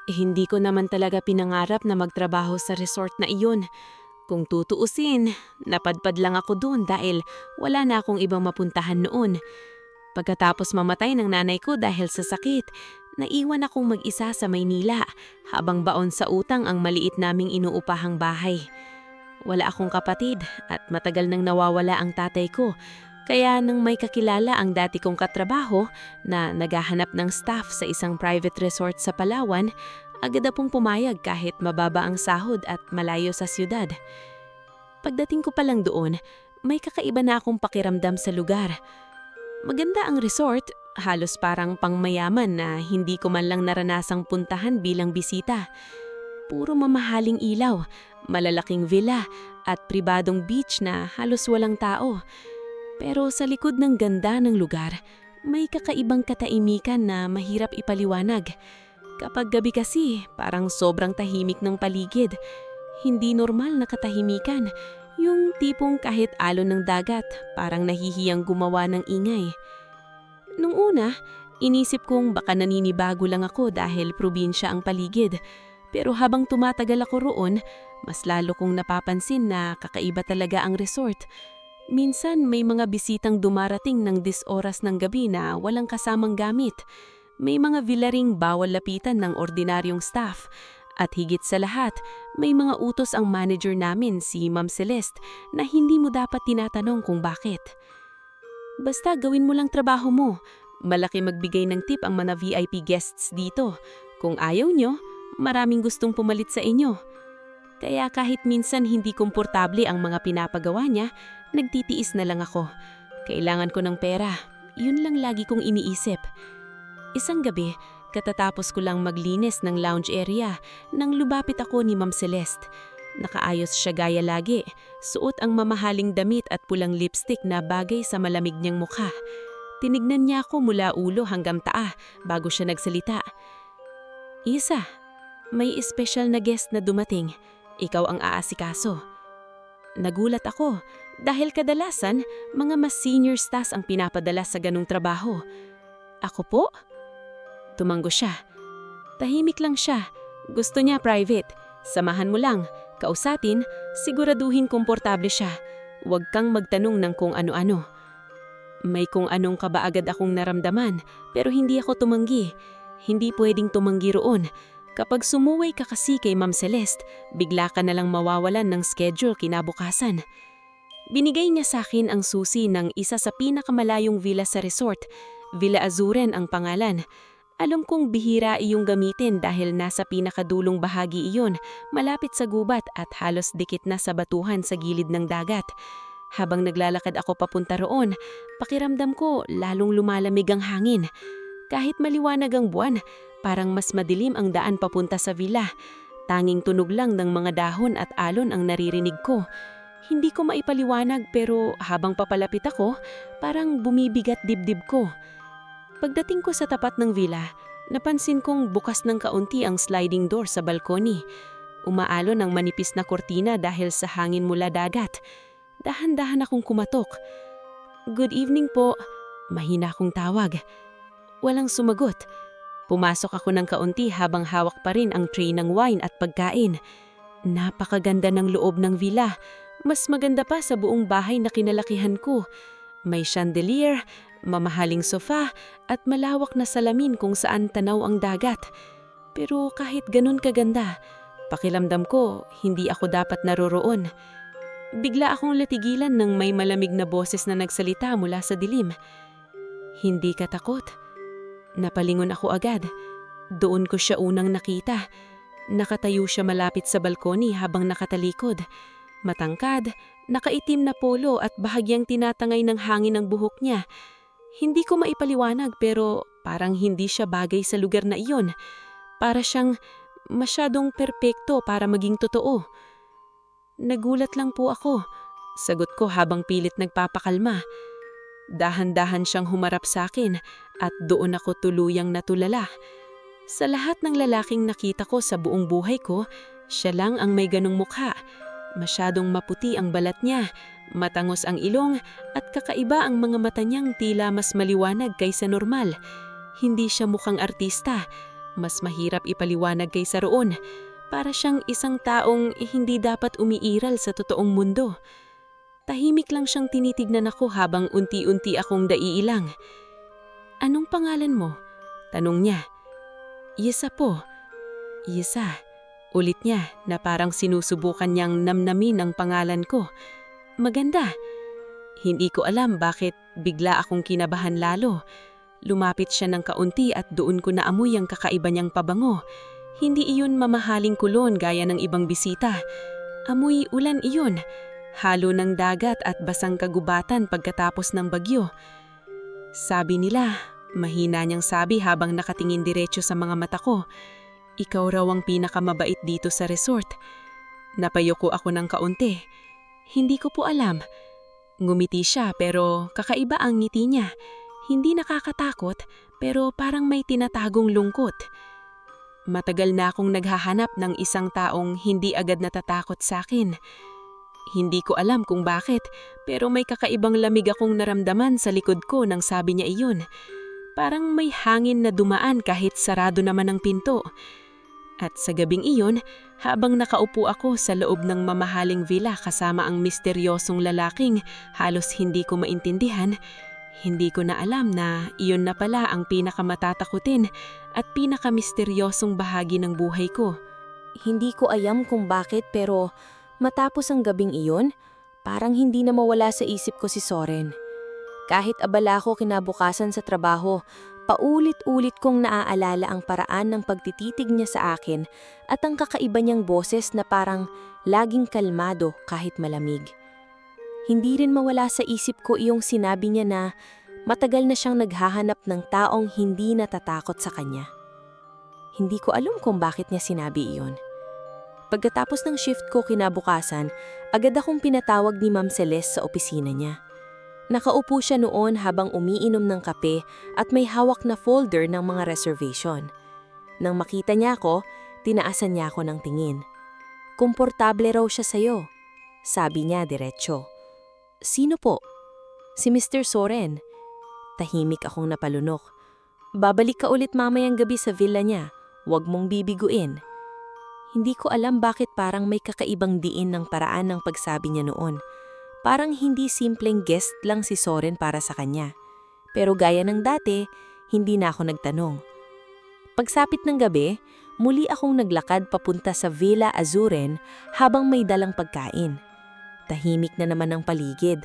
Hindi ko naman talaga pinangarap na magtrabaho sa resort na iyon. Kung tutuusin, napadpad lang ako doon dahil wala na akong ibang mapuntahan noon. Pagkatapos mamatay ng nanay ko dahil sa sakit, naiwan akong mag-isa sa Maynila habang baon sa utang ang maliit naming inuupahang bahay. Wala akong kapatid at matagal nang nawawala ang tatay ko. Kaya nang may kakilala ang dati kong katrabaho na naghahanap ng staff sa isang private resort sa Palawan, agad akong pumayag kahit mababa ang sahod at malayo sa siyudad. Pagdating ko pa lang doon, may kakaiba na akong pakiramdam sa lugar. Maganda ang resort, halos parang pangmayaman na hindi ko man lang naranasang puntahan bilang bisita. Puro mamahaling ilaw, malalaking villa at pribadong beach na halos walang tao. Pero sa likod ng ganda ng lugar, may kakaibang kataimikan na mahirap ipaliwanag. Kapag gabi kasi, parang sobrang tahimik ng paligid. Hindi normal na katahimikan, yung tipong kahit alon ng dagat, parang nahihiyang gumawa ng ingay. Nung una, inisip kong baka naninibago lang ako dahil probinsya ang paligid. Pero habang tumatagal ako roon, mas lalo kong napapansin na kakaiba talaga ang resort. Minsan may mga bisitang dumarating ng 10 oras ng gabi na walang kasamang gamit. May mga villa ring bawal lapitan ng ordinaryong staff. At higit sa lahat, may mga utos ang manager namin si Ma'am Celeste na hindi mo dapat tinatanong kung bakit. Basta gawin mo lang trabaho mo. Malaki magbigay ng tip ang mga VIP guests dito. Kung ayaw nyo, maraming gustong pumalit sa inyo. Kaya kahit minsan hindi komportable ang mga pinapagawa niya, nagtitiis na lang ako. Kailangan ko ng pera. Yun lang lagi kong iniisip. Isang gabi, katatapos ko lang maglinis ng lounge area nang lubapit ako ni Ma'am Celeste. Nakaayos siya gaya lagi. Suot ang mamahaling damit at pulang lipstick na bagay sa malamig niyang mukha. Tinignan niya ako mula ulo hanggang taa bago siya nagsalita. Isa, may espesyal na guest na dumating. Ikaw ang aasikaso. Nagulat ako dahil kadalasan mga mas senior staff ang pinapadala sa ganung trabaho. Ako po? Tumango siya. Tahimik lang siya. Gusto niya private. Samahan mo lang. Kausapin, siguraduhin komportable siya. Huwag kang magtanong ng kung ano-ano. May kung anong kaba agad akong naramdaman pero hindi ako tumanggi. Hindi pwedeng tumanggi roon. Kapag sumuway ka kasi kay Ma'am Celeste, bigla ka nalang mawawalan ng schedule kinabukasan. Binigay niya sa akin ang susi ng isa sa pinakamalayong villa sa resort. Villa Azuren ang pangalan. Alam kong bihira iyong gamitin dahil nasa pinakadulong bahagi iyon, malapit sa gubat at halos dikit na sa batuhan sa gilid ng dagat. Habang naglalakad ako papunta roon, pakiramdam ko lalong lumalamig ang hangin. Kahit maliwanag ang buwan, parang mas madilim ang daan papunta sa villa. Tanging tunog lang ng mga dahon at alon ang naririnig ko. Hindi ko maipaliwanag pero habang papalapit ako, parang bumibigat dibdib ko. Pagdating ko sa tapat ng villa, napansin kong bukas ng kaunti ang sliding door sa balkoni. Umaalon ang manipis na kortina dahil sa hangin mula dagat. Dahan-dahan akong kumatok. Good evening po. Mahina akong tawag. Walang sumagot. Pumasok ako ng kaunti habang hawak pa rin ang tray ng wine at pagkain. Napakaganda ng loob ng villa. Mas maganda pa sa buong bahay na kinalakihan ko. May chandelier, mamahaling sofa at malawak na salamin kung saan tanaw ang dagat. Pero kahit ganun kaganda, pakiramdam ko hindi ako dapat naroroon. Bigla akong latigilan ng may malamig na boses na nagsalita mula sa dilim. Hindi ka takot? Napalingon ako agad. Doon ko siya unang nakita. Nakatayo siya malapit sa balkoni habang nakatalikod. Matangkad, nakaitim na polo at bahagyang tinatangay ng hangin ang buhok niya. Hindi ko maipaliwanag pero parang hindi siya bagay sa lugar na iyon. Para siyang masyadong perpekto para maging totoo. Nagulat lang po ako, sagot ko habang pilit nagpapakalma. Dahan-dahan siyang humarap sa akin at doon ako tuluyang natulala. Sa lahat ng lalaking nakita ko sa buong buhay ko, siya lang ang may ganong mukha. Masyadong maputi ang balat niya, matangos ang ilong at kakaiba ang mga mata niyang tila mas maliwanag kaysa normal. Hindi siya mukhang artista, Mas mahirap ipaliwanag kaysa roon. Para siyang isang taong hindi dapat umiiral sa totoong mundo. Tahimik lang siyang tinitignan ako habang unti-unti akong naiilang. "Anong pangalan mo?" tanong niya. "Yesa po." "Yesa." Ulit niya na parang sinusubukan niyang namnamin ang pangalan ko. "Maganda." Hindi ko alam bakit bigla akong kinabahan lalo. Lumapit siya ng kaunti at doon ko naamoy ang kakaiba niyang pabango. Hindi iyon mamahaling kulon gaya ng ibang bisita. Amoy ulan iyon. Halo ng dagat at basang kagubatan pagkatapos ng bagyo. "Sabi nila," mahina niyang sabi habang nakatingin diretso sa mga mata ko, "ikaw raw ang pinakamabait dito sa resort." Napayuko ako ng kaunti. "Hindi ko po alam." Ngumiti siya pero kakaiba ang ngiti niya. Hindi nakakatakot pero parang may tinatagong lungkot. Matagal na akong naghahanap ng isang taong hindi agad natatakot sa akin. Hindi ko alam kung bakit, pero may kakaibang lamig akong naramdaman sa likod ko nang sabi niya iyon. Parang may hangin na dumaan kahit sarado naman ang pinto. At sa gabing iyon, habang nakaupo ako sa loob ng mamahaling villa kasama ang misteryosong lalaking halos hindi ko maintindihan, hindi ko na alam na iyon na pala ang pinakamatatakutin at pinakamisteryosong bahagi ng buhay ko. Hindi ko alam kung bakit pero matapos ang gabing iyon, parang hindi na mawala sa isip ko si Soren. Kahit abala ko kinabukasan sa trabaho, paulit-ulit kong naaalala ang paraan ng pagtititig niya sa akin at ang kakaiba niyang boses na parang laging kalmado kahit malamig. Hindi rin mawala sa isip ko iyong sinabi niya na matagal na siyang naghahanap ng taong hindi natatakot sa kanya. Hindi ko alam kung bakit niya sinabi iyon. Pagkatapos ng shift ko kinabukasan, agad akong pinatawag ni Ma'am Celeste sa opisina niya. Nakaupo siya noon habang umiinom ng kape at may hawak na folder ng mga reservation. Nang makita niya ako, tinaasan niya ako ng tingin. "Komportable raw siya sa'yo," sabi niya diretso. "Sino po?" "Si Mr. Soren." Tahimik akong napalunok. "Babalik ka ulit mamayang gabi sa villa niya. Huwag mong bibiguin." Hindi ko alam bakit parang may kakaibang diin ng paraan ng pagsabi niya noon. Parang hindi simpleng guest lang si Soren para sa kanya. Pero gaya ng dati, hindi na ako nagtanong. Pagsapit ng gabi, muli akong naglakad papunta sa Villa Azuren habang may dalang pagkain. Tahimik na naman ang paligid.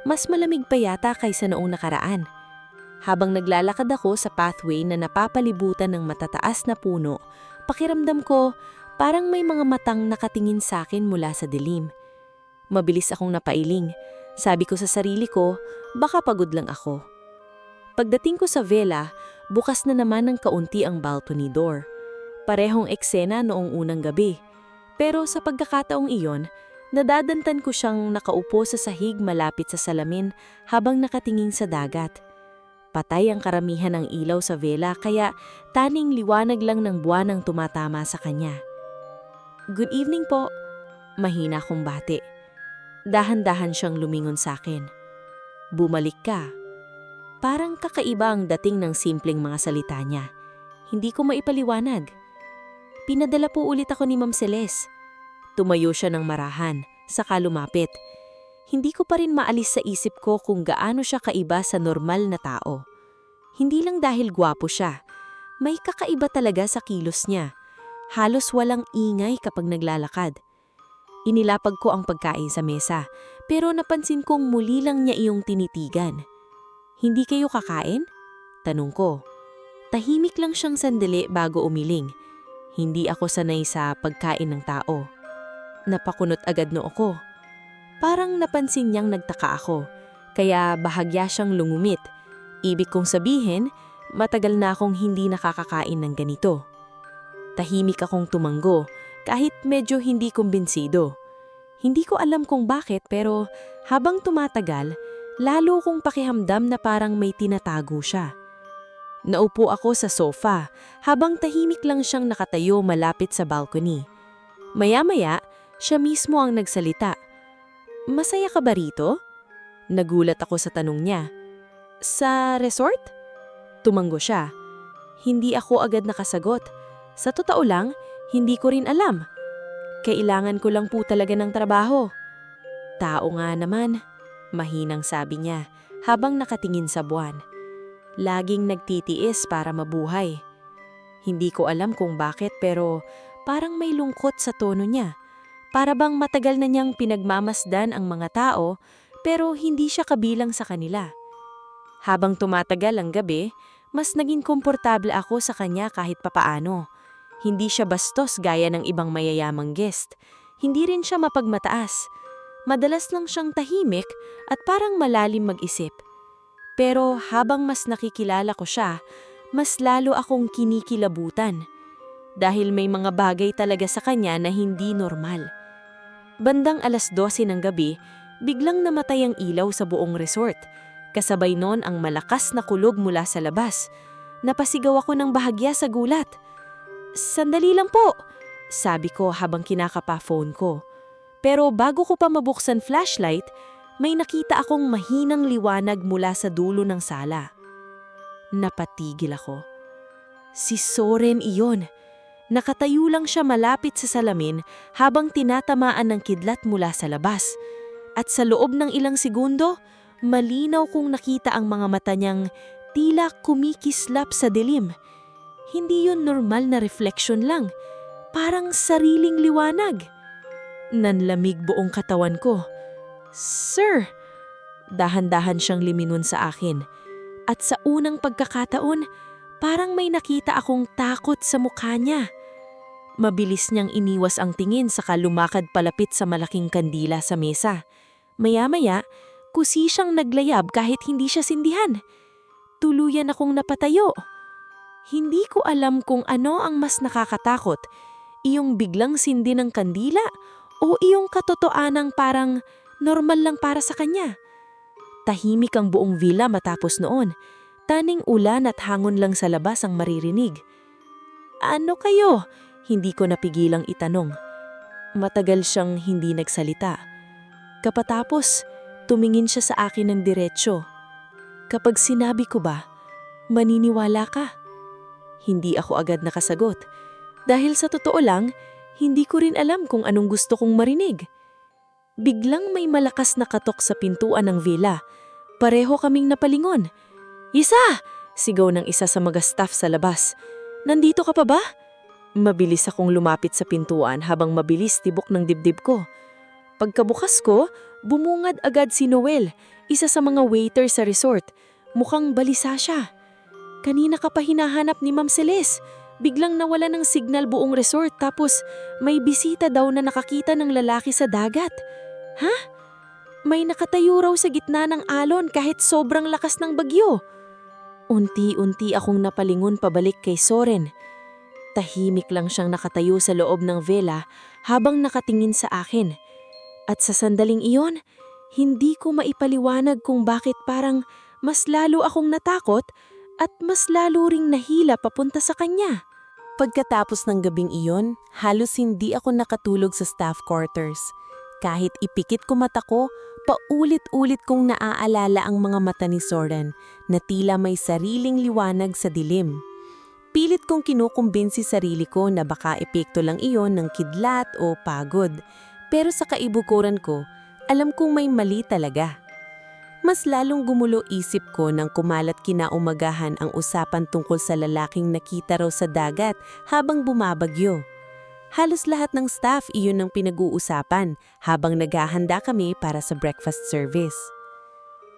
Mas malamig pa yata kaysa noong nakaraan. Habang naglalakad ako sa pathway na napapalibutan ng matataas na puno, pakiramdam ko parang may mga matang nakatingin sa akin mula sa dilim. Mabilis akong napailing. Sabi ko sa sarili ko, baka pagod lang ako. Pagdating ko sa villa, bukas na naman ng kaunti ang balcony door. Parehong eksena noong unang gabi. Pero sa pagkakataong iyon, nadadantan ko siyang nakaupo sa sahig malapit sa salamin habang nakatingin sa dagat. Patay ang karamihan ng ilaw sa villa kaya taning liwanag lang ng buwan ang tumatama sa kanya. "Good evening po." Mahina kong bati. Dahan-dahan siyang lumingon sa akin. "Bumalik ka." Parang kakaiba ang dating ng simpleng mga salita niya. Hindi ko maipaliwanag. Pinadala po ulit ako ni Ma'am Celeste. Tumayo siya ng marahan, saka lumapit. Hindi ko pa rin maalis sa isip ko kung gaano siya kaiba sa normal na tao. Hindi lang dahil gwapo siya. May kakaiba talaga sa kilos niya. Halos walang ingay kapag naglalakad. Inilapag ko ang pagkain sa mesa, pero napansin kong muli lang niya iyong tinitigan. "Hindi kayo kakain?" tanong ko. Tahimik lang siyang sandali bago umiling. Hindi ako sanay sa pagkain ng tao. Napakunot agad noo ko. Parang napansin niyang nagtaka ako, kaya bahagya siyang lungumit. Ibig kong sabihin, matagal na akong hindi nakakakain ng ganito. Tahimik akong tumango, kahit medyo hindi kumbinsido. Hindi ko alam kung bakit pero habang tumatagal, lalo kong pakihamdam na parang may tinatago siya. Naupo ako sa sofa habang tahimik lang siyang nakatayo malapit sa balcony. Maya-maya, siya mismo ang nagsalita. "Masaya ka ba rito?" Nagulat ako sa tanong niya. "Sa resort?" Tumango siya. Hindi ako agad nakasagot. Sa totoo lang, hindi ko rin alam. Kailangan ko lang po talaga ng trabaho. Tao nga naman, mahinang sabi niya habang nakatingin sa buwan. Laging nagtitiis para mabuhay. Hindi ko alam kung bakit pero parang may lungkot sa tono niya. Para bang matagal na niyang pinagmamasdan ang mga tao pero hindi siya kabilang sa kanila. Habang tumatagal ang gabi, mas naging komportable ako sa kanya kahit papaano. Hindi siya bastos gaya ng ibang mayayamang guest. Hindi rin siya mapagmataas. Madalas lang siyang tahimik at parang malalim mag-isip. Pero habang mas nakikilala ko siya, mas lalo akong kinikilabutan. Dahil may mga bagay talaga sa kanya na hindi normal. Bandang 12:00 ng gabi, biglang namatay ang ilaw sa buong resort. Kasabay nun ang malakas na kulog mula sa labas. Napasigaw ako ng bahagya sa gulat. "Sandali lang po," sabi ko habang kinakapa phone ko. Pero bago ko pa mabuksan flashlight, may nakita akong mahinang liwanag mula sa dulo ng sala. Napatigil ako. Si Soren iyon. Nakatayo lang siya malapit sa salamin habang tinatamaan ng kidlat mula sa labas. At sa loob ng ilang segundo, malinaw kong nakita ang mga mata niyang tila kumikislap sa dilim. Hindi yun normal na refleksyon lang, parang sariling liwanag. Nanlamig buong katawan ko. "Sir!" Dahan-dahan siyang limingon sa akin. At sa unang pagkakataon, parang may nakita akong takot sa mukha niya. Mabilis niyang iniwas ang tingin saka lumakad palapit sa malaking kandila sa mesa. Maya-maya, kusi siyang naglayab kahit hindi siya sindihan. Tuluyan akong napatayo. Hindi ko alam kung ano ang mas nakakatakot, iyong biglang sindi ng kandila o iyong katotoanang parang normal lang para sa kanya. Tahimik ang buong villa matapos noon. Taning ulan at hangon lang sa labas ang maririnig. "Ano kayo?" Hindi ko napigilang itanong. Matagal siyang hindi nagsalita. Kapatapos, tumingin siya sa akin ng diretsyo. "Kapag sinabi ko ba, maniniwala ka?" Hindi ako agad nakasagot. Dahil sa totoo lang, hindi ko rin alam kung anong gusto kong marinig. Biglang may malakas na katok sa pintuan ng villa. Pareho kaming napalingon. "Isa!" Sigaw ng isa sa mga staff sa labas. "Nandito ka pa ba?" Mabilis akong lumapit sa pintuan habang mabilis tibok ng dibdib ko. Pagkabukas ko, bumungad agad si Noel, isa sa mga waiter sa resort. Mukhang balisa siya. "Kanina ka pa hinahanap ni Ma'am Celeste. Biglang nawala ng signal buong resort tapos may bisita daw na nakakita ng lalaki sa dagat." "Ha? May nakatayo raw sa gitna ng alon kahit sobrang lakas ng bagyo." Unti-unti akong napalingon pabalik kay Soren. Tahimik lang siyang nakatayo sa loob ng villa habang nakatingin sa akin. At sa sandaling iyon, hindi ko maipaliwanag kung bakit parang mas lalo akong natakot at mas lalo ring nahila papunta sa kanya. Pagkatapos ng gabing iyon, halos hindi ako nakatulog sa staff quarters. Kahit ipikit ko mata ko, paulit-ulit kong naaalala ang mga mata ni Soren na tila may sariling liwanag sa dilim. Pilit kong kinukumbinsi sarili ko na baka epekto lang iyon ng kidlat o pagod. Pero sa kaibukuran ko, alam kong may mali talaga. Mas lalong gumulo isip ko nang kumalat kinaumagahan ang usapan tungkol sa lalaking nakita raw sa dagat habang bumabagyo. Halos lahat ng staff iyon ang pinag-uusapan habang naghahanda kami para sa breakfast service.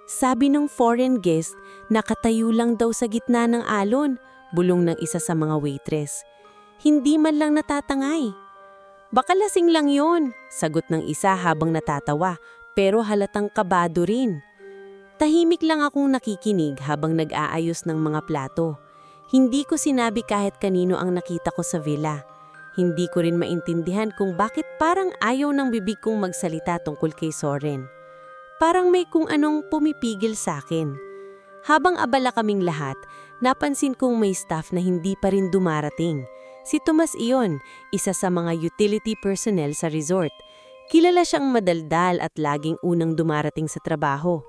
Sabi ng foreign guest, nakatayo lang daw sa gitna ng alon, bulong ng isa sa mga waitress. "Hindi man lang natatangay." "Baka lasing lang yun," sagot ng isa habang natatawa, pero halatang kabado rin. Tahimik lang akong nakikinig habang nag-aayos ng mga plato. Hindi ko sinabi kahit kanino ang nakita ko sa villa. Hindi ko rin maintindihan kung bakit parang ayaw ng bibig kong magsalita tungkol kay Soren. Parang may kung anong pumipigil sa akin. Habang abala kaming lahat, napansin kong may staff na hindi pa rin dumarating. Si Tomas iyon, isa sa mga utility personnel sa resort. Kilala siyang madaldal at laging unang dumarating sa trabaho.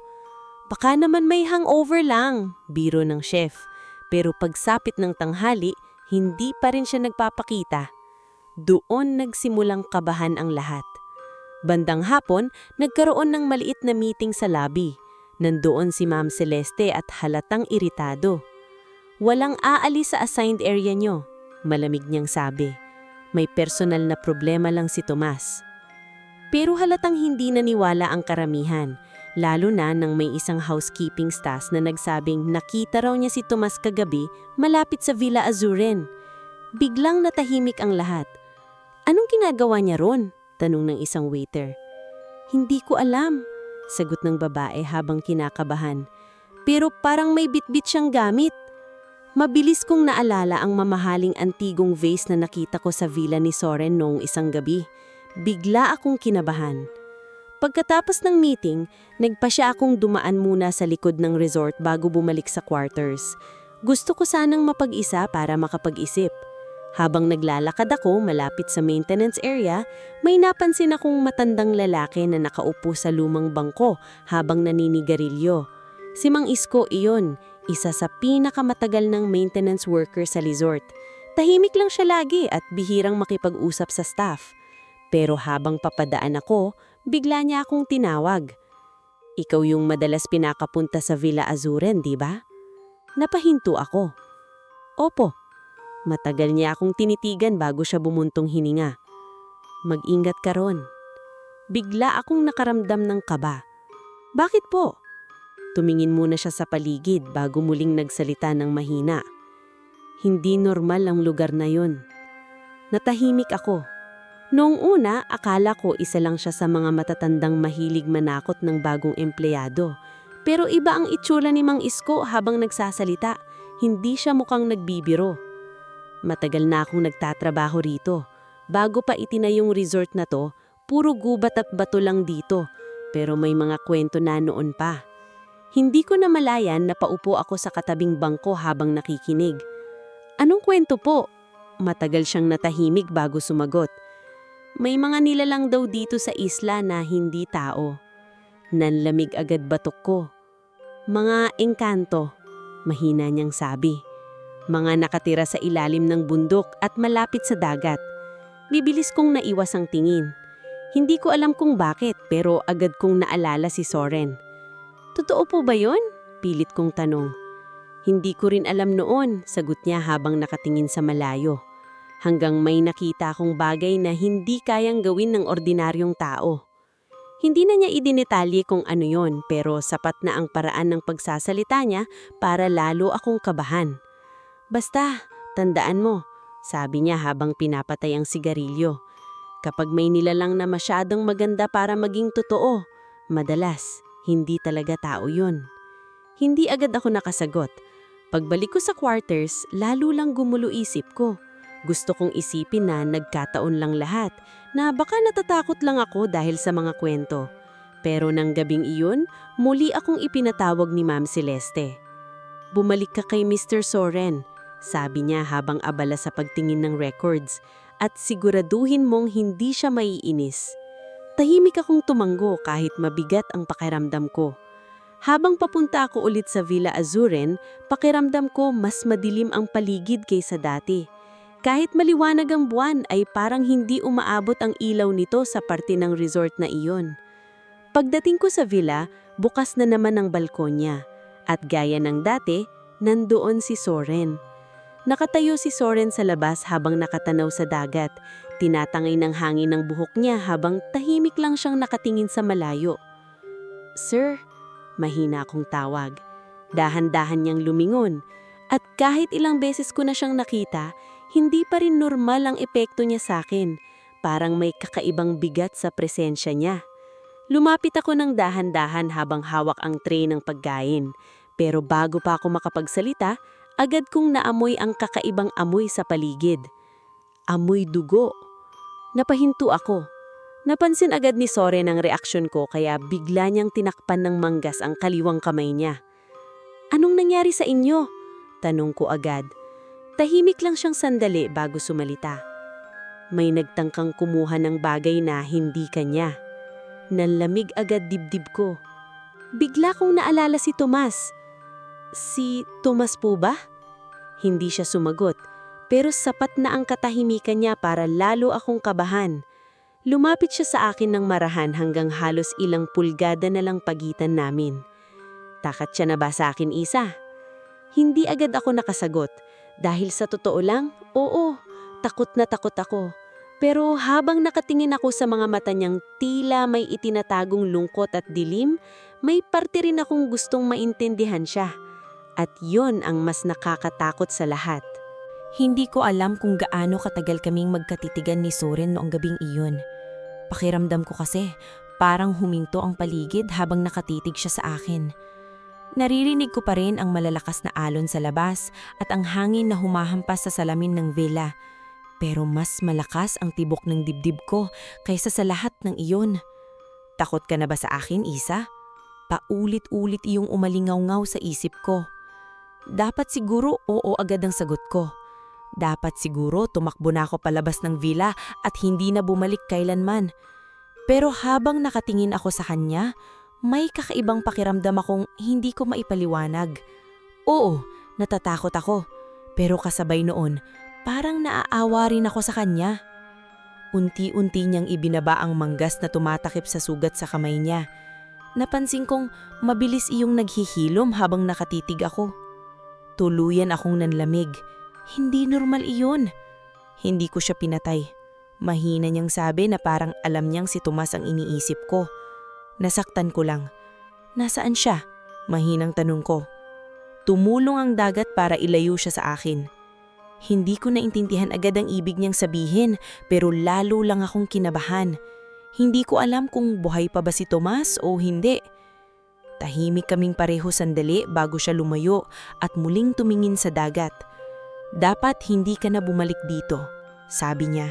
"Baka naman may hangover lang," biro ng chef. Pero pagsapit ng tanghali, hindi pa rin siya nagpapakita. Doon nagsimulang kabahan ang lahat. Bandang hapon, nagkaroon ng maliit na meeting sa lobby. Nandoon si Ma'am Celeste at halatang iritado. "Walang aalis sa assigned area nyo," malamig niyang sabi. "May personal na problema lang si Tomas." Pero halatang hindi naniwala ang karamihan, lalo na nang may isang housekeeping staff na nagsabing nakita raw niya si Tomas kagabi malapit sa Villa Azuren. Biglang natahimik ang lahat. "Anong ginagawa niya ron?" tanong ng isang waiter. "Hindi ko alam," sagot ng babae habang kinakabahan. "Pero parang may bitbit siyang gamit." Mabilis kong naalala ang mamahaling antigong vase na nakita ko sa villa ni Soren noong isang gabi. Bigla akong kinabahan. Pagkatapos ng meeting, nagpasya akong dumaan muna sa likod ng resort bago bumalik sa quarters. Gusto ko sanang mapag-isa para makapag-isip. Habang naglalakad ako malapit sa maintenance area, may napansin akong matandang lalaki na nakaupo sa lumang bangko habang naninigarilyo. Si Mang Isko iyon, isa sa pinakamatagal ng maintenance worker sa resort. Tahimik lang siya lagi at bihirang makipag-usap sa staff. Pero habang papadaan ako, bigla niya akong tinawag. "Ikaw yung madalas pinakapunta sa Villa Azuren, di ba?" Napahinto ako. "Opo." Matagal niya akong tinitigan bago siya bumuntong hininga. "Mag-ingat ka ron." Bigla akong nakaramdam ng kaba. "Bakit po?" Tumingin muna siya sa paligid bago muling nagsalita ng mahina. "Hindi normal ang lugar na yun." Natahimik ako. Noong una, akala ko isa lang siya sa mga matatandang mahilig manakot ng bagong empleyado. Pero iba ang itsura ni Mang Isko habang nagsasalita. Hindi siya mukhang nagbibiro. Matagal na akong nagtatrabaho rito. Bago pa itinayong resort na to, puro gubat at bato lang dito. Pero may mga kwento na noon pa. Hindi ko namalayan na paupo ako sa katabing bangko habang nakikinig. "Anong kwento po?" Matagal siyang natahimik bago sumagot. "May mga nilalang daw dito sa isla na hindi tao." Nanlamig agad batok ko. "Mga engkanto," mahina niyang sabi. "Mga nakatira sa ilalim ng bundok at malapit sa dagat." Bibilis kong naiwas ang tingin. Hindi ko alam kung bakit pero agad kong naalala si Soren. "Totoo po ba yun?" pilit kong tanong. "Hindi ko rin alam noon," sagot niya habang nakatingin sa malayo. Hanggang may nakita akong bagay na hindi kayang gawin ng ordinaryong tao. Hindi na niya idinetalye kung ano yon, pero sapat na ang paraan ng pagsasalita niya para lalo akong kabahan. "Basta, tandaan mo," sabi niya habang pinapatay ang sigarilyo. "Kapag may nilalang na masyadong maganda para maging totoo, madalas, hindi talaga tao yun." Hindi agad ako nakasagot. Pagbalik ko sa quarters, lalo lang gumulo isip ko. Gusto kong isipin na nagkataon lang lahat, na baka natatakot lang ako dahil sa mga kwento. Pero nang gabing iyon, muli akong ipinatawag ni Ma'am Celeste. "Bumalik ka kay Mr. Soren," sabi niya habang abala sa pagtingin ng records, "at siguraduhin mong hindi siya maiinis." Tahimik akong tumanggo kahit mabigat ang pakiramdam ko. Habang papunta ako ulit sa Villa Azuren, pakiramdam ko mas madilim ang paligid kaysa dati. Kahit maliwanag ang buwan ay parang hindi umaabot ang ilaw nito sa parte ng resort na iyon. Pagdating ko sa villa, bukas na naman ang balkonya. At gaya ng dati, nandoon si Soren. Nakatayo si Soren sa labas habang nakatanaw sa dagat. Tinatangay ng hangin ng buhok niya habang tahimik lang siyang nakatingin sa malayo. "Sir," mahina akong tawag. Dahan-dahan niyang lumingon. At kahit ilang beses ko na siyang nakita, hindi pa rin normal ang epekto niya sa akin. Parang may kakaibang bigat sa presensya niya. Lumapit ako ng dahan-dahan habang hawak ang tray ng pagkain. Pero bago pa ako makapagsalita, agad kong naamoy ang kakaibang amoy sa paligid. Amoy dugo. Napahinto ako. Napansin agad ni Soren ang reaksyon ko kaya bigla niyang tinakpan ng manggas ang kaliwang kamay niya. "Anong nangyari sa inyo?" tanong ko agad. Tahimik lang siyang sandali bago sumalita. "May nagtangkang kumuha ng bagay na hindi kanya." Nanlamig agad dibdib ko. Bigla kong naalala si Tomas. "Si Tomas po ba?" Hindi siya sumagot, pero sapat na ang katahimikan niya para lalo akong kabahan. Lumapit siya sa akin ng marahan hanggang halos ilang pulgada na lang pagitan namin. Takat siya na ba sa akin, Isa? Hindi agad ako nakasagot. Dahil sa totoo lang, oo, takot na takot ako. Pero habang nakatingin ako sa mga mata niyang tila may itinatagong lungkot at dilim, may parte rin akong gustong maintindihan siya. At yon ang mas nakakatakot sa lahat. Hindi ko alam kung gaano katagal kaming magkatitigan ni Soren noong gabing iyon. Pakiramdam ko kasi parang huminto ang paligid habang nakatitig siya sa akin. Naririnig ko pa rin ang malalakas na alon sa labas at ang hangin na humahampas sa salamin ng villa. Pero mas malakas ang tibok ng dibdib ko kaysa sa lahat ng iyon. Takot ka na ba sa akin, Isa? Paulit-ulit iyong umalingaw-ngaw sa isip ko. Dapat siguro oo agad ang sagot ko. Dapat siguro tumakbo na ako palabas ng villa at hindi na bumalik kailanman. Pero habang nakatingin ako sa kanya, may kakaibang pakiramdam akong hindi ko maipaliwanag. Oo, natatakot ako. Pero kasabay noon, parang naaawa rin ako sa kanya. Unti-unti niyang ibinaba ang manggas na tumatakip sa sugat sa kamay niya. Napansin kong mabilis iyong naghihilom habang nakatitig ako. Tuluyan akong nanlamig. Hindi normal iyon. Hindi ko siya pinatay. Mahina niyang sabi na parang alam niyang si Tomas ang iniisip ko. Nasaktan ko lang. Nasaan siya? Mahinang tanong ko. Tumulong ang dagat para ilayo siya sa akin. Hindi ko naintindihan agad ang ibig niyang sabihin pero lalo lang akong kinabahan. Hindi ko alam kung buhay pa ba si Tomas o hindi. Tahimik kaming pareho sandali bago siya lumayo at muling tumingin sa dagat. Dapat hindi ka na bumalik dito, sabi niya.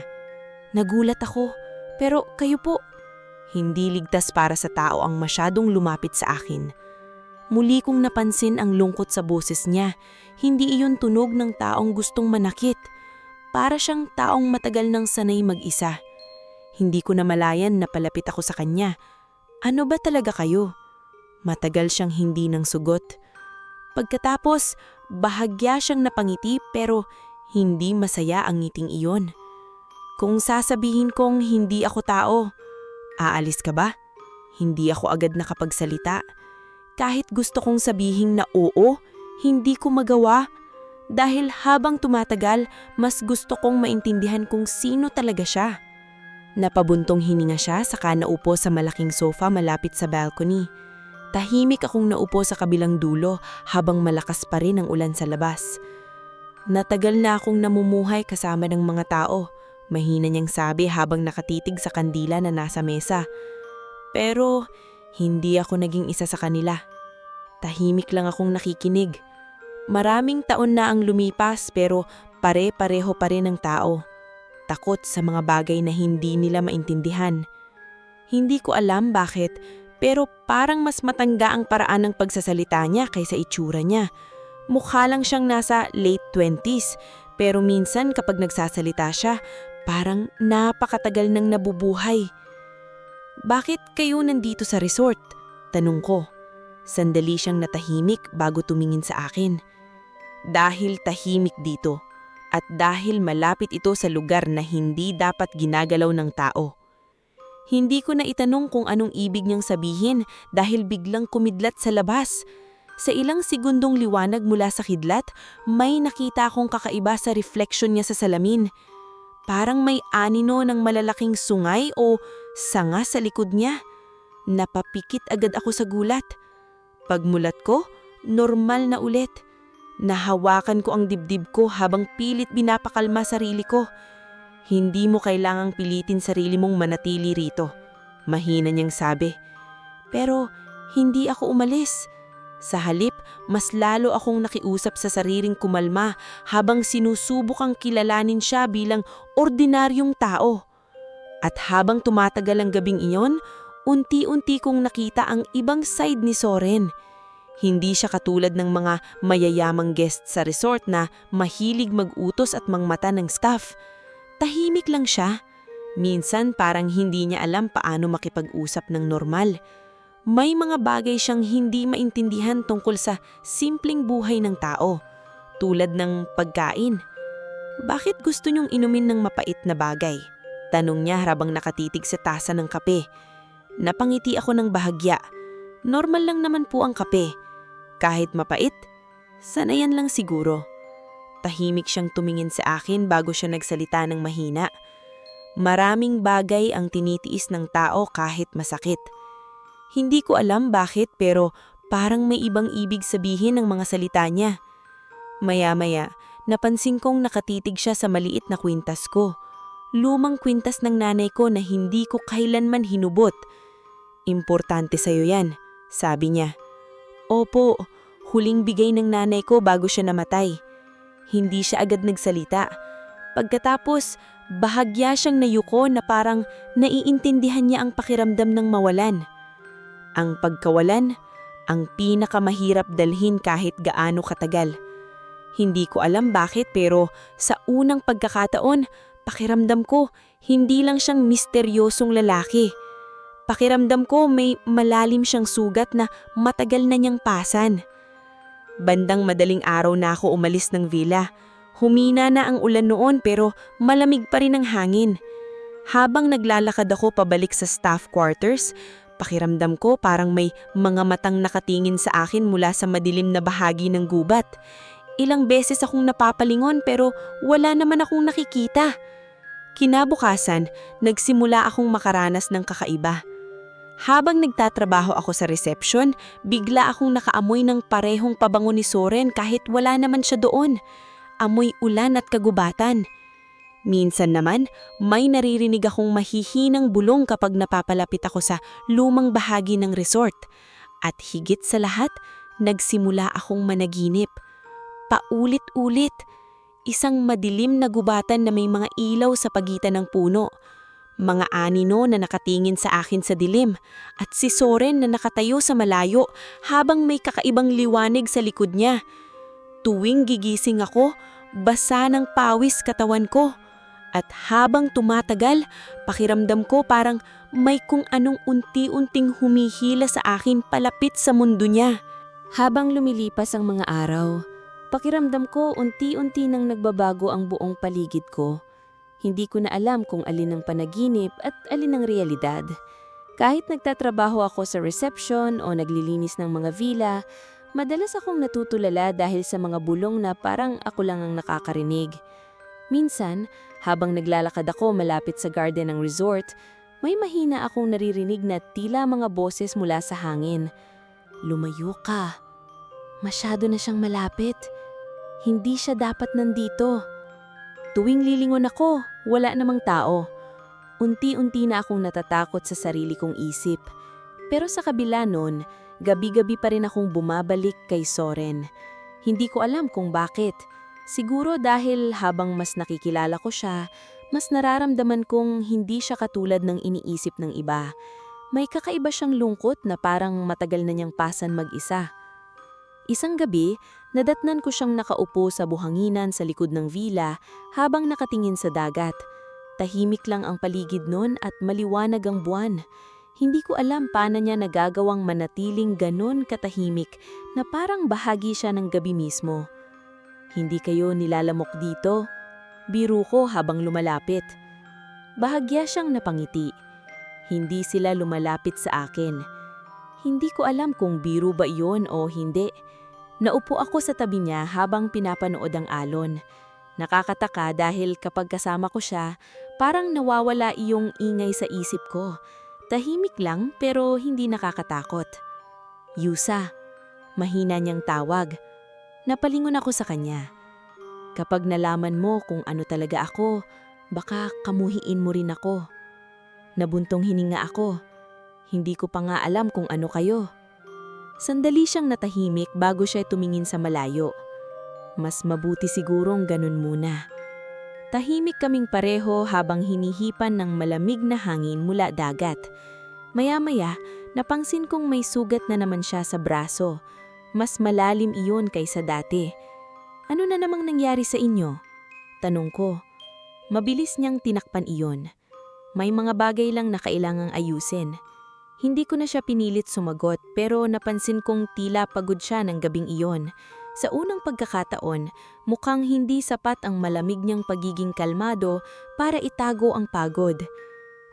Nagulat ako, pero kayo po. Hindi ligtas para sa tao ang masyadong lumapit sa akin. Muli kong napansin ang lungkot sa boses niya. Hindi iyon tunog ng taong gustong manakit. Para siyang taong matagal nang sanay mag-isa. Hindi ko na malayan na palapit ako sa kanya. Ano ba talaga kayo? Matagal siyang hindi nang sugot. Pagkatapos, bahagya siyang napangiti pero hindi masaya ang ngiting iyon. Kung sasabihin kong hindi ako tao, aalis ka ba? Hindi ako agad nakapagsalita. Kahit gusto kong sabihin na oo, hindi ko magawa. Dahil habang tumatagal, mas gusto kong maintindihan kung sino talaga siya. Napabuntong hininga siya saka naupo sa malaking sofa malapit sa balcony. Tahimik akong naupo sa kabilang dulo habang malakas pa rin ang ulan sa labas. Natagal na akong namumuhay kasama ng mga tao, mahina niyang sabi habang nakatitig sa kandila na nasa mesa. Pero hindi ako naging isa sa kanila. Tahimik lang akong nakikinig. Maraming taon na ang lumipas pero pare-pareho pa rin ang tao. Takot sa mga bagay na hindi nila maintindihan. Hindi ko alam bakit, pero parang mas matangga ang paraan ng pagsasalita niya kaysa itsura niya. Mukha lang siyang nasa late 20s, pero minsan kapag nagsasalita siya, parang napakatagal nang nabubuhay. Bakit kayo nandito sa resort? Tanong ko. Sandali siyang natahimik bago tumingin sa akin. Dahil tahimik dito, at dahil malapit ito sa lugar na hindi dapat ginagalaw ng tao. Hindi ko na itanong kung anong ibig niyang sabihin dahil biglang kumidlat sa labas. Sa ilang segundong liwanag mula sa kidlat, may nakita akong kakaiba sa refleksyon niya sa salamin. Parang may anino ng malalaking sungay o sanga sa likod niya. Napapikit agad ako sa gulat. Pagmulat ko, normal na ulit. Nahawakan ko ang dibdib ko habang pilit binapakalma sarili ko. Hindi mo kailangang pilitin sarili mong manatili rito, mahina niyang sabi. Pero hindi ako umalis. Sa halip, mas lalo akong nakiusap sa sariling kumalma habang sinusubukang kilalanin siya bilang ordinaryong tao. At habang tumatagal ang gabing iyon, unti-unti kong nakita ang ibang side ni Soren. Hindi siya katulad ng mga mayayamang guest sa resort na mahilig mag-utos at mangmata ng staff. Tahimik lang siya. Minsan parang hindi niya alam paano makipag-usap ng normal. May mga bagay siyang hindi maintindihan tungkol sa simpleng buhay ng tao. tulad ng pagkain. Bakit gusto niyong inumin ng mapait na bagay? Tanong niya habang nakatitig sa tasa ng kape. Napangiti ako ng bahagya. Normal lang naman po ang kape. Kahit mapait, sanayan lang siguro. Tahimik siyang tumingin sa akin bago siya nagsalita ng mahina. Maraming bagay ang tinitiis ng tao kahit masakit. Hindi ko alam bakit pero parang may ibang ibig sabihin ng mga salita niya. Maya-maya, napansin kong nakatitig siya sa maliit na kwintas ko. Lumang kwintas ng nanay ko na hindi ko kailanman hinubot. Importante sa'yo yan, sabi niya. Opo, huling bigay ng nanay ko bago siya namatay. Hindi siya agad nagsalita. Pagkatapos, bahagya siyang nayuko na parang naiintindihan niya ang pakiramdam ng mawalan. Ang pagkawalan, ang pinakamahirap dalhin kahit gaano katagal. Hindi ko alam bakit pero sa unang pagkakataon, pakiramdam ko hindi lang siyang misteryosong lalaki. Pakiramdam ko may malalim siyang sugat na matagal na niyang pasan. Bandang madaling araw na ako umalis ng villa. Humina na ang ulan noon pero malamig pa rin ang hangin. Habang naglalakad ako pabalik sa staff quarters, pakiramdam ko parang may mga matang nakatingin sa akin mula sa madilim na bahagi ng gubat. Ilang beses akong napapalingon pero wala naman akong nakikita. Kinabukasan, nagsimula akong makaranas ng kakaiba. Habang nagtatrabaho ako sa reception, bigla akong nakaamoy ng parehong pabango ni Soren kahit wala naman siya doon. Amoy ulan at kagubatan. Minsan naman, may naririnig akong mahihinang bulong kapag napapalapit ako sa lumang bahagi ng resort. At higit sa lahat, nagsimula akong managinip. Paulit-ulit, isang madilim na gubatan na may mga ilaw sa pagitan ng puno. Mga anino na nakatingin sa akin sa dilim at si Soren na nakatayo sa malayo habang may kakaibang liwanag sa likod niya. Tuwing gigising ako, basa ng pawis katawan ko. At habang tumatagal, pakiramdam ko parang may kung anong unti-unting humihila sa akin palapit sa mundo niya. Habang lumilipas ang mga araw, pakiramdam ko unti-unti nang nagbabago ang buong paligid ko. Hindi ko na alam kung alin ang panaginip at alin ang realidad. Kahit nagtatrabaho ako sa reception o naglilinis ng mga villa, madalas akong natutulala dahil sa mga bulong na parang ako lang ang nakakarinig. Minsan, habang naglalakad ako malapit sa garden ng resort, may mahina akong naririnig na tila mga boses mula sa hangin. Lumayo ka. Masyado na siyang malapit. Hindi siya dapat nandito. Tuwing lilingon ako, wala namang tao. Unti-unti na akong natatakot sa sarili kong isip. Pero sa kabila nun, gabi-gabi pa rin akong bumabalik kay Soren. Hindi ko alam kung bakit. Siguro dahil habang mas nakikilala ko siya, mas nararamdaman kong hindi siya katulad ng iniisip ng iba. May kakaiba siyang lungkot na parang matagal na niyang pasan mag-isa. Isang gabi, nadatnan ko siyang nakaupo sa buhanginan sa likod ng villa habang nakatingin sa dagat. Tahimik lang ang paligid nun at maliwanag ang buwan. Hindi ko alam paano niya nagagawang manatiling ganon katahimik na parang bahagi siya ng gabi mismo. Hindi kayo nilalamok dito? Biro ko habang lumalapit. Bahagya siyang napangiti. Hindi sila lumalapit sa akin. Hindi ko alam kung biro ba iyon o hindi. Naupo ako sa tabi niya habang pinapanood ang alon. Nakakataka dahil kapag kasama ko siya, parang nawawala iyong ingay sa isip ko. Tahimik lang pero hindi nakakatakot. Yusa, mahina niyang tawag. Napalingon ako sa kanya. Kapag nalaman mo kung ano talaga ako, baka kamuhiin mo rin ako. Nabuntong hininga ako. Hindi ko pa nga alam kung ano kayo. Sandali siyang natahimik bago siya tumingin sa malayo. Mas mabuti sigurong ganun muna. Tahimik kaming pareho habang hinihipan ng malamig na hangin mula dagat. Maya-maya, napangsin kong may sugat na naman siya sa braso. Mas malalim iyon kaysa dati. Ano na namang nangyari sa inyo? Tanong ko. Mabilis niyang tinakpan iyon. May mga bagay lang na kailangang ayusin. Hindi ko na siya pinilit sumagot pero napansin kong tila pagod siya ng gabing iyon. Sa unang pagkakataon, mukhang hindi sapat ang malamig niyang pagiging kalmado para itago ang pagod.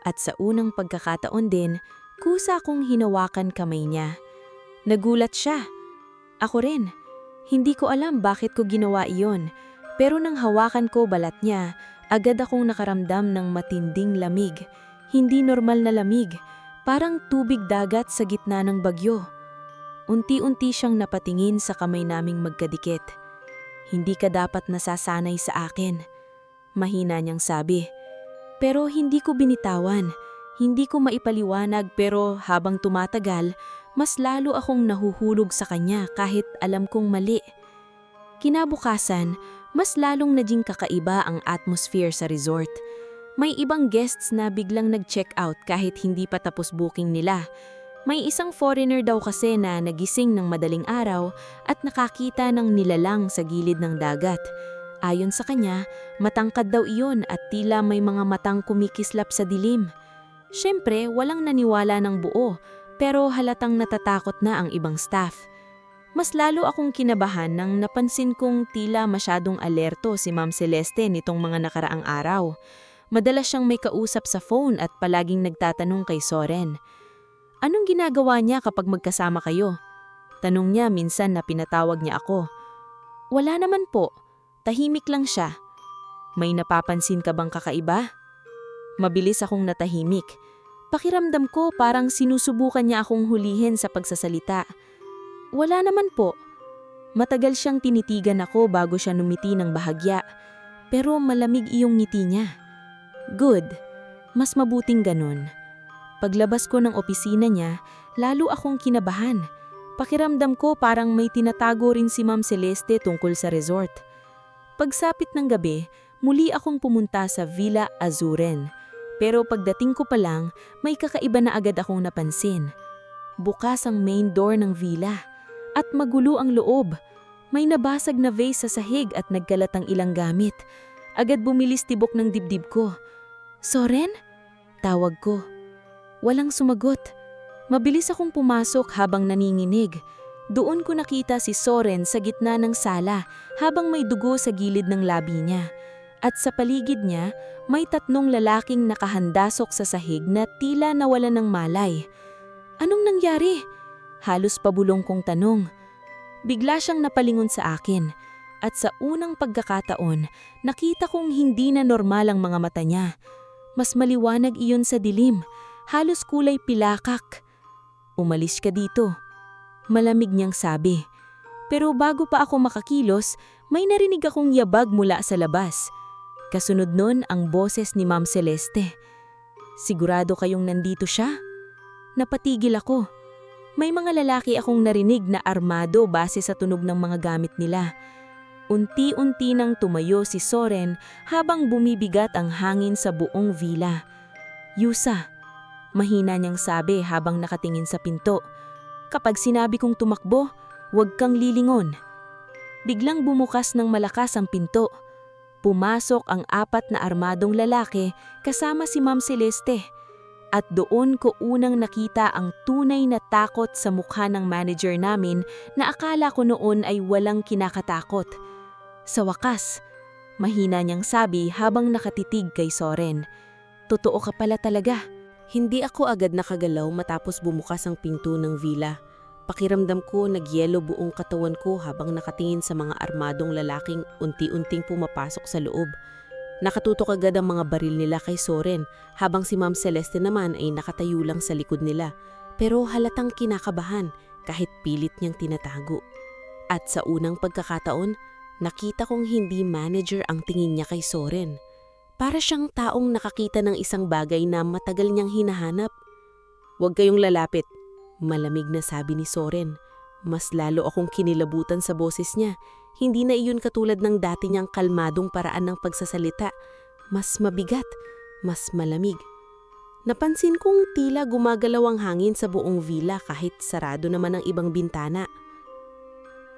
At sa unang pagkakataon din, kusa kong hinawakan kamay niya. Nagulat siya. Ako rin. Hindi ko alam bakit ko ginawa iyon, pero nang hawakan ko balat niya, agad akong nakaramdam ng matinding lamig. Hindi normal na lamig, parang tubig dagat sa gitna ng bagyo. Unti-unti siyang napatingin sa kamay naming magkadikit. Hindi ka dapat nasasanay sa akin, mahina niyang sabi. Pero hindi ko binitawan, hindi ko maipaliwanag pero habang tumatagal, mas lalo akong nahuhulog sa kanya kahit alam kong mali. Kinabukasan, mas lalong naging kakaiba ang atmosphere sa resort. May ibang guests na biglang nag-check out kahit hindi pa tapos booking nila. May isang foreigner daw kasi na nagising ng madaling araw at nakakita ng nilalang sa gilid ng dagat. Ayon sa kanya, matangkad daw iyon at tila may mga matang kumikislap sa dilim. Siyempre, walang naniwala ng buo, pero halatang natatakot na ang ibang staff. Mas lalo akong kinabahan nang napansin kong tila masyadong alerto si Ma'am Celeste nitong mga nakaraang araw. Madalas siyang may kausap sa phone at palaging nagtatanong kay Soren. Anong ginagawa niya kapag magkasama kayo? Tanong niya minsan na pinatawag niya ako. Wala naman po, tahimik lang siya. May napapansin ka bang kakaiba? Mabilis akong natahimik. Pakiramdam ko parang sinusubukan niya akong hulihin sa pagsasalita. Wala naman po. Matagal siyang tinitigan ako bago siya numiti ng bahagya. Pero malamig iyong ngiti niya. Good. Mas mabuting ganun. Paglabas ko ng opisina niya, lalo akong kinabahan. Pakiramdam ko parang may tinatago rin si Ma'am Celeste tungkol sa resort. Pagsapit ng gabi, muli akong pumunta sa Villa Azuren. Pero pagdating ko pa lang, may kakaiba na agad akong napansin. Bukas ang main door ng villa at magulo ang loob. May nabasag na vase sa sahig at nagkalat ang ilang gamit. Agad bumilis tibok ng dibdib ko. Soren? Tawag ko. Walang sumagot. Mabilis akong pumasok habang naninginig. Doon ko nakita si Soren sa gitna ng sala habang may dugo sa gilid ng labi niya. At sa paligid niya, may 3 lalaking nakahandasok sa sahig na tila nawalan ng malay. Anong nangyari? Halos pabulong kong tanong. Bigla siyang napalingon sa akin. At sa unang pagkakataon, nakita kong hindi na normal ang mga mata niya. Mas maliwanag iyon sa dilim. Halos kulay pilakak. Umalis ka dito. Malamig niyang sabi. Pero bago pa ako makakilos, may narinig akong yabag mula sa labas. Kasunod nun ang boses ni Ma'am Celeste. Sigurado kayong nandito siya? Napatigil ako. May mga lalaki akong narinig na armado base sa tunog ng mga gamit nila. Unti-unti nang tumayo si Soren habang bumibigat ang hangin sa buong villa. Yusa, mahina niyang sabi habang nakatingin sa pinto. Kapag sinabi kong tumakbo, huwag kang lilingon. Biglang bumukas ng malakas ang pinto. Pumasok ang 4 na armadong lalaki kasama si Ma'am Celeste. At doon ko unang nakita ang tunay na takot sa mukha ng manager namin na akala ko noon ay walang kinakatakot. Sa wakas, mahina niyang sabi habang nakatitig kay Soren. Totoo ka pala talaga. Hindi ako agad nakagalaw matapos bumukas ang pinto ng villa. Pakiramdam ko nagyelo buong katawan ko habang nakatingin sa mga armadong lalaking unti-unting pumapasok sa loob. Nakatutok agad ang mga baril nila kay Soren habang si Ma'am Celeste naman ay nakatayo lang sa likod nila. Pero halatang kinakabahan kahit pilit niyang tinatago. At sa unang pagkakataon, nakita kong hindi manager ang tingin niya kay Soren. Para siyang taong nakakita ng isang bagay na matagal niyang hinahanap. Huwag kayong lalapit, malamig na sabi ni Soren. Mas lalo akong kinilabutan sa boses niya. Hindi na iyon katulad ng dati niyang kalmadong paraan ng pagsasalita. Mas mabigat, mas malamig. Napansin kong tila gumagalaw ang hangin sa buong villa kahit sarado naman ang ibang bintana.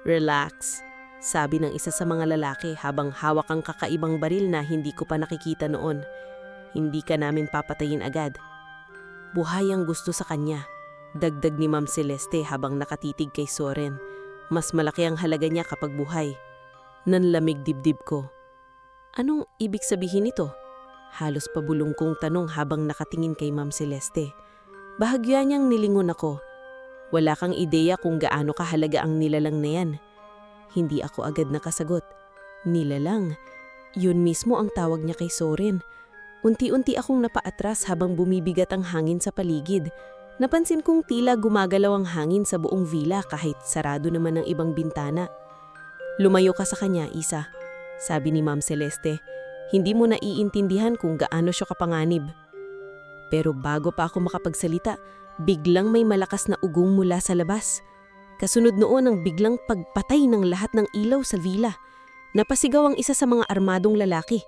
Relax, sabi ng isa sa mga lalaki habang hawak ang kakaibang baril na hindi ko pa nakikita noon. Hindi ka namin papatayin agad. Buhay ang gusto sa kanya, dagdag ni Ma'am Celeste habang nakatitig kay Soren. Mas malaki ang halaga niya kapag buhay. Nanlamig dibdib ko. Anong ibig sabihin nito? Halos pabulong kong tanong habang nakatingin kay Ma'am Celeste. Bahagya niyang nilingon ako. Wala kang ideya kung gaano kahalaga ang nilalang na yan. Hindi ako agad nakasagot. Nilalang? Yun mismo ang tawag niya kay Soren. Unti-unti akong napaatras habang bumibigat ang hangin sa paligid. Napansin kong tila gumagalaw ang hangin sa buong villa kahit sarado naman ang ibang bintana. Lumayo ka sa kanya, Isa, sabi ni Ma'am Celeste. Hindi mo naiintindihan kung gaano siya kapanganib. Pero bago pa ako makapagsalita, biglang may malakas na ugong mula sa labas. Kasunod noon ang biglang pagpatay ng lahat ng ilaw sa villa. Napasigaw ang isa sa mga armadong lalaki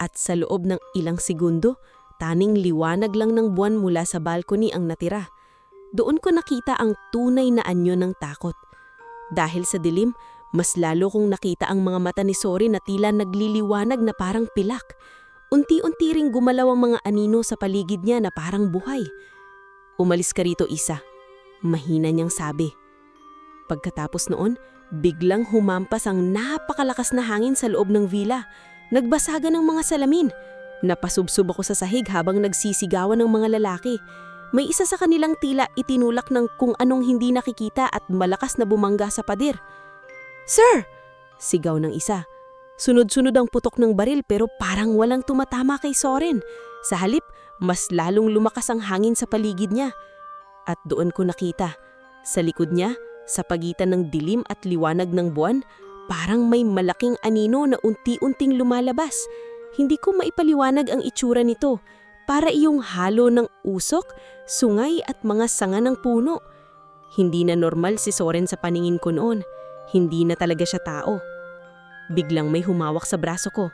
at sa loob ng ilang segundo, taning liwanag lang ng buwan mula sa balcony ang natira. Doon ko nakita ang tunay na anyo ng takot. Dahil sa dilim, mas lalo kong nakita ang mga mata ni Soren na tila nagliliwanag na parang pilak. Unti-unti ring gumalaw ang mga anino sa paligid niya na parang buhay. Umalis ka rito, Isa, mahina niyang sabi. Pagkatapos noon, biglang humampas ang napakalakas na hangin sa loob ng villa. Nagbasagan ng mga salamin. Napasubsob ako sa sahig habang nagsisigawan ng mga lalaki. May isa sa kanilang tila itinulak ng kung anong hindi nakikita at malakas na bumangga sa pader. "Sir!" sigaw ng isa. Sunod-sunod ang putok ng baril pero parang walang tumatama kay Soren. Sa halip, mas lalong lumakas ang hangin sa paligid niya. At doon ko nakita, sa likod niya, sa pagitan ng dilim at liwanag ng buwan, parang may malaking anino na unti-unting lumalabas. Hindi ko maipaliwanag ang itsura nito. Para iyong halo ng usok, sungay at mga sanga ng puno. Hindi na normal si Soren sa paningin ko noon. Hindi na talaga siya tao. Biglang may humawak sa braso ko.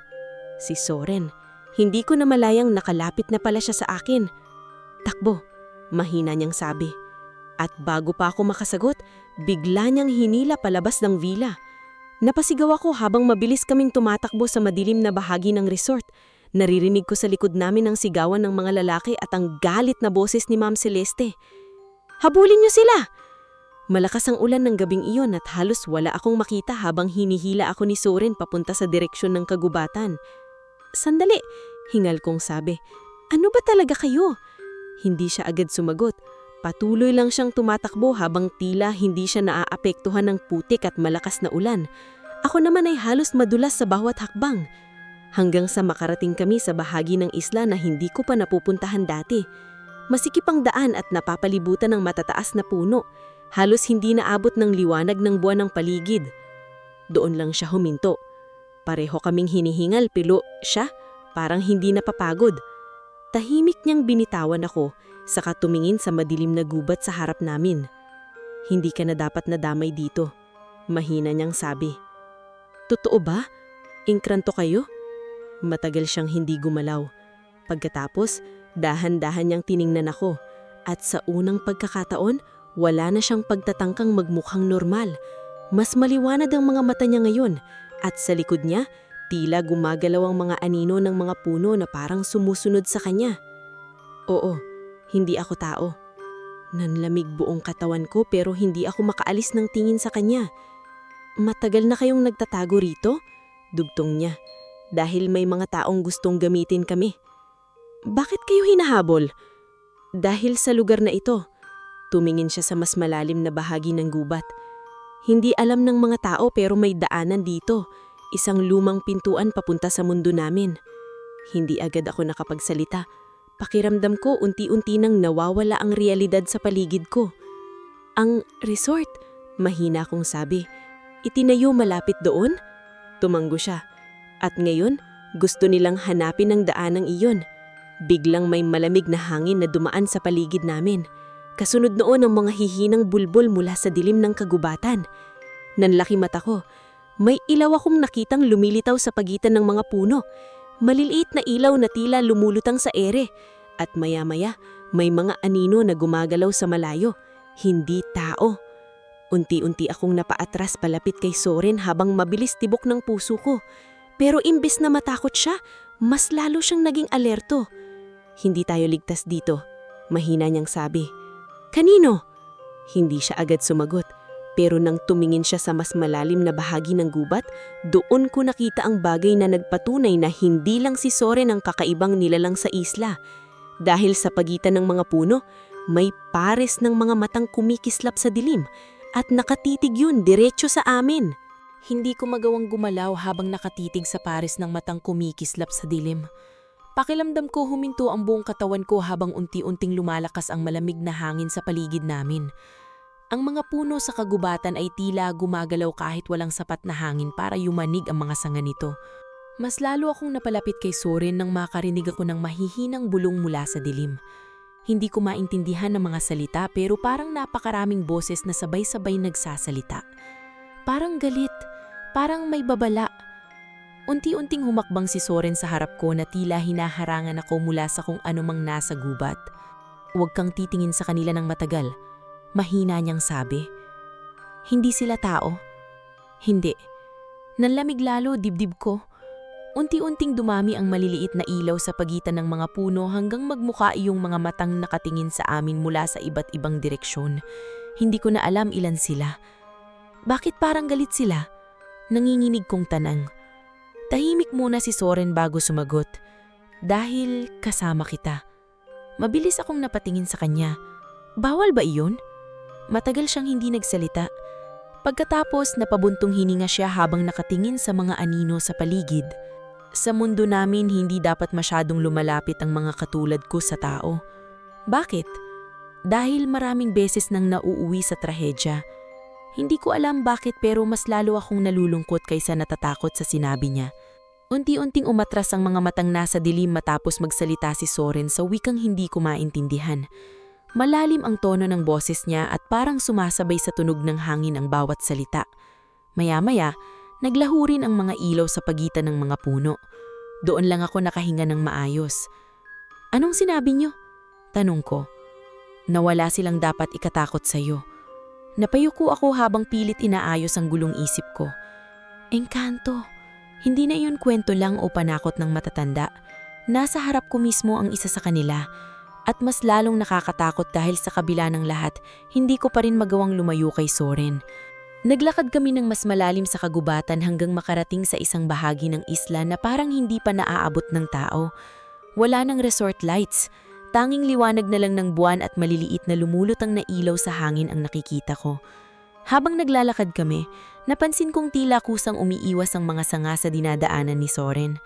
Si Soren. Hindi ko na malayang nakalapit na pala siya sa akin. "Takbo," mahina niyang sabi. At bago pa ako makasagot, bigla niyang hinila palabas ng villa. Napasigaw ako habang mabilis kaming tumatakbo sa madilim na bahagi ng resort. Naririnig ko sa likod namin ang sigawan ng mga lalaki at ang galit na boses ni Ma'am Celeste. "Habulin niyo sila!" Malakas ang ulan ng gabing iyon at halos wala akong makita habang hinihila ako ni Soren papunta sa direksyon ng kagubatan. "Sandali," hingal kong sabi. "Ano ba talaga kayo?" Hindi siya agad sumagot. Patuloy lang siyang tumatakbo habang tila hindi siya naaapektuhan ng putik at malakas na ulan. Ako naman ay halos madulas sa bawat hakbang. Hanggang sa makarating kami sa bahagi ng isla na hindi ko pa napupuntahan dati. Masikip ang daan at napapalibutan ng matataas na puno. Halos hindi naabot ng liwanag ng buwan ng paligid. Doon lang siya huminto. Pareho kaming hinihingal pero siya parang hindi napapagod. Tahimik niyang binitawan ako. Saka tumingin sa madilim na gubat sa harap namin. "Hindi ka na dapat nadamay dito," mahina niyang sabi. "Totoo ba? Inkranto kayo?" Matagal siyang hindi gumalaw. Pagkatapos, dahan-dahan niyang tiningnan ako. At sa unang pagkakataon, wala na siyang pagtatangkang magmukhang normal. Mas maliwanag ang mga mata niya ngayon. At sa likod niya, tila gumagalaw ang mga anino ng mga puno na parang sumusunod sa kanya. "Oo, hindi ako tao." Nanlamig buong katawan ko pero hindi ako makaalis ng tingin sa kanya. "Matagal na kayong nagtatago rito?" Dugtong niya. "Dahil may mga taong gustong gamitin kami." "Bakit kayo hinahabol?" "Dahil sa lugar na ito." Tumingin siya sa mas malalim na bahagi ng gubat. "Hindi alam ng mga tao pero may daanan dito. Isang lumang pintuan papunta sa mundo namin." Hindi agad ako nakapagsalita. Pakiramdam ko unti-unti nang nawawala ang realidad sa paligid ko. "Ang resort," mahina kong sabi. "Itinayo malapit doon?" Tumanggo siya. "At ngayon, gusto nilang hanapin ang daanang iyon." Biglang may malamig na hangin na dumaan sa paligid namin. Kasunod noon ang mga hihinang bulbol mula sa dilim ng kagubatan. Nanlaki mata ko. May ilaw akong nakitang lumilitaw sa pagitan ng mga puno. Maliliit na ilaw na tila lumulutang sa ere. At maya-maya, may mga anino na gumagalaw sa malayo. Hindi tao. Unti-unti akong napaatras palapit kay Soren habang mabilis tibok ng puso ko. Pero imbes na matakot siya, mas lalo siyang naging alerto. "Hindi tayo ligtas dito," mahina niyang sabi. "Kanino?" Hindi siya agad sumagot. Pero nang tumingin siya sa mas malalim na bahagi ng gubat, doon ko nakita ang bagay na nagpatunay na hindi lang si Soren ang kakaibang nilalang sa isla. Dahil sa pagitan ng mga puno, may pares ng mga matang kumikislap sa dilim at nakatitig yun diretso sa amin. Hindi ko magawang gumalaw habang nakatitig sa pares ng matang kumikislap sa dilim. Pakilamdam ko huminto ang buong katawan ko habang unti-unting lumalakas ang malamig na hangin sa paligid namin. Ang mga puno sa kagubatan ay tila gumagalaw kahit walang sapat na hangin para yumanig ang mga sanga nito. Mas lalo akong napalapit kay Soren nang makarinig ako ng mahihinang bulong mula sa dilim. Hindi ko maintindihan ng mga salita pero parang napakaraming boses na sabay-sabay nagsasalita. Parang galit, parang may babala. Unti-unting humakbang si Soren sa harap ko na tila hinaharangan ako mula sa kung anumang nasa gubat. Huwag kang titingin sa kanila ng matagal. Mahina niyang sabi. Hindi sila tao. Hindi. Nanlamig lalo dibdib ko. Unti-unting dumami ang maliliit na ilaw sa pagitan ng mga puno hanggang magmukha yung mga matang nakatingin sa amin mula sa iba't ibang direksyon. Hindi ko na alam ilan sila. Bakit parang galit sila? Nanginginig kong tanang. Tahimik muna si Soren bago sumagot. Dahil kasama kita. Mabilis akong napatingin sa kanya. Bawal ba iyon? Matagal siyang hindi nagsalita. Pagkatapos napabuntong hininga siya habang nakatingin sa mga anino sa paligid. Sa mundo namin hindi dapat masyadong lumalapit ang mga katulad ko sa tao. Bakit? Dahil maraming beses nang nauuwi sa trahedya. Hindi ko alam bakit pero mas lalo akong nalulungkot kaysa natatakot sa sinabi niya. Unti-unting umatras ang mga matang nasa dilim matapos magsalita si Soren sa wikang hindi ko maintindihan. Malalim ang tono ng boses niya at parang sumasabay sa tunog ng hangin ang bawat salita. Maya-maya, naglaho rin ang mga ilaw sa pagitan ng mga puno. Doon lang ako nakahinga ng maayos. Anong sinabi niyo? Tanong ko. Nawala silang dapat ikatakot sa'yo. Napayuko ako habang pilit inaayos ang gulong isip ko. Engkanto. Hindi na iyon kwento lang o panakot ng matatanda. Nasa harap ko mismo ang isa sa kanila. At mas lalong nakakatakot dahil sa kabila ng lahat, hindi ko pa rin magawang lumayo kay Soren. Naglakad kami ng mas malalim sa kagubatan hanggang makarating sa isang bahagi ng isla na parang hindi pa naaabot ng tao. Wala nang resort lights. Tanging liwanag na lang ng buwan at maliliit na lumulutang na ilaw sa hangin ang nakikita ko. Habang naglalakad kami, napansin kong tila kusang umiiwas ang mga sanga sa dinadaanan ni Soren.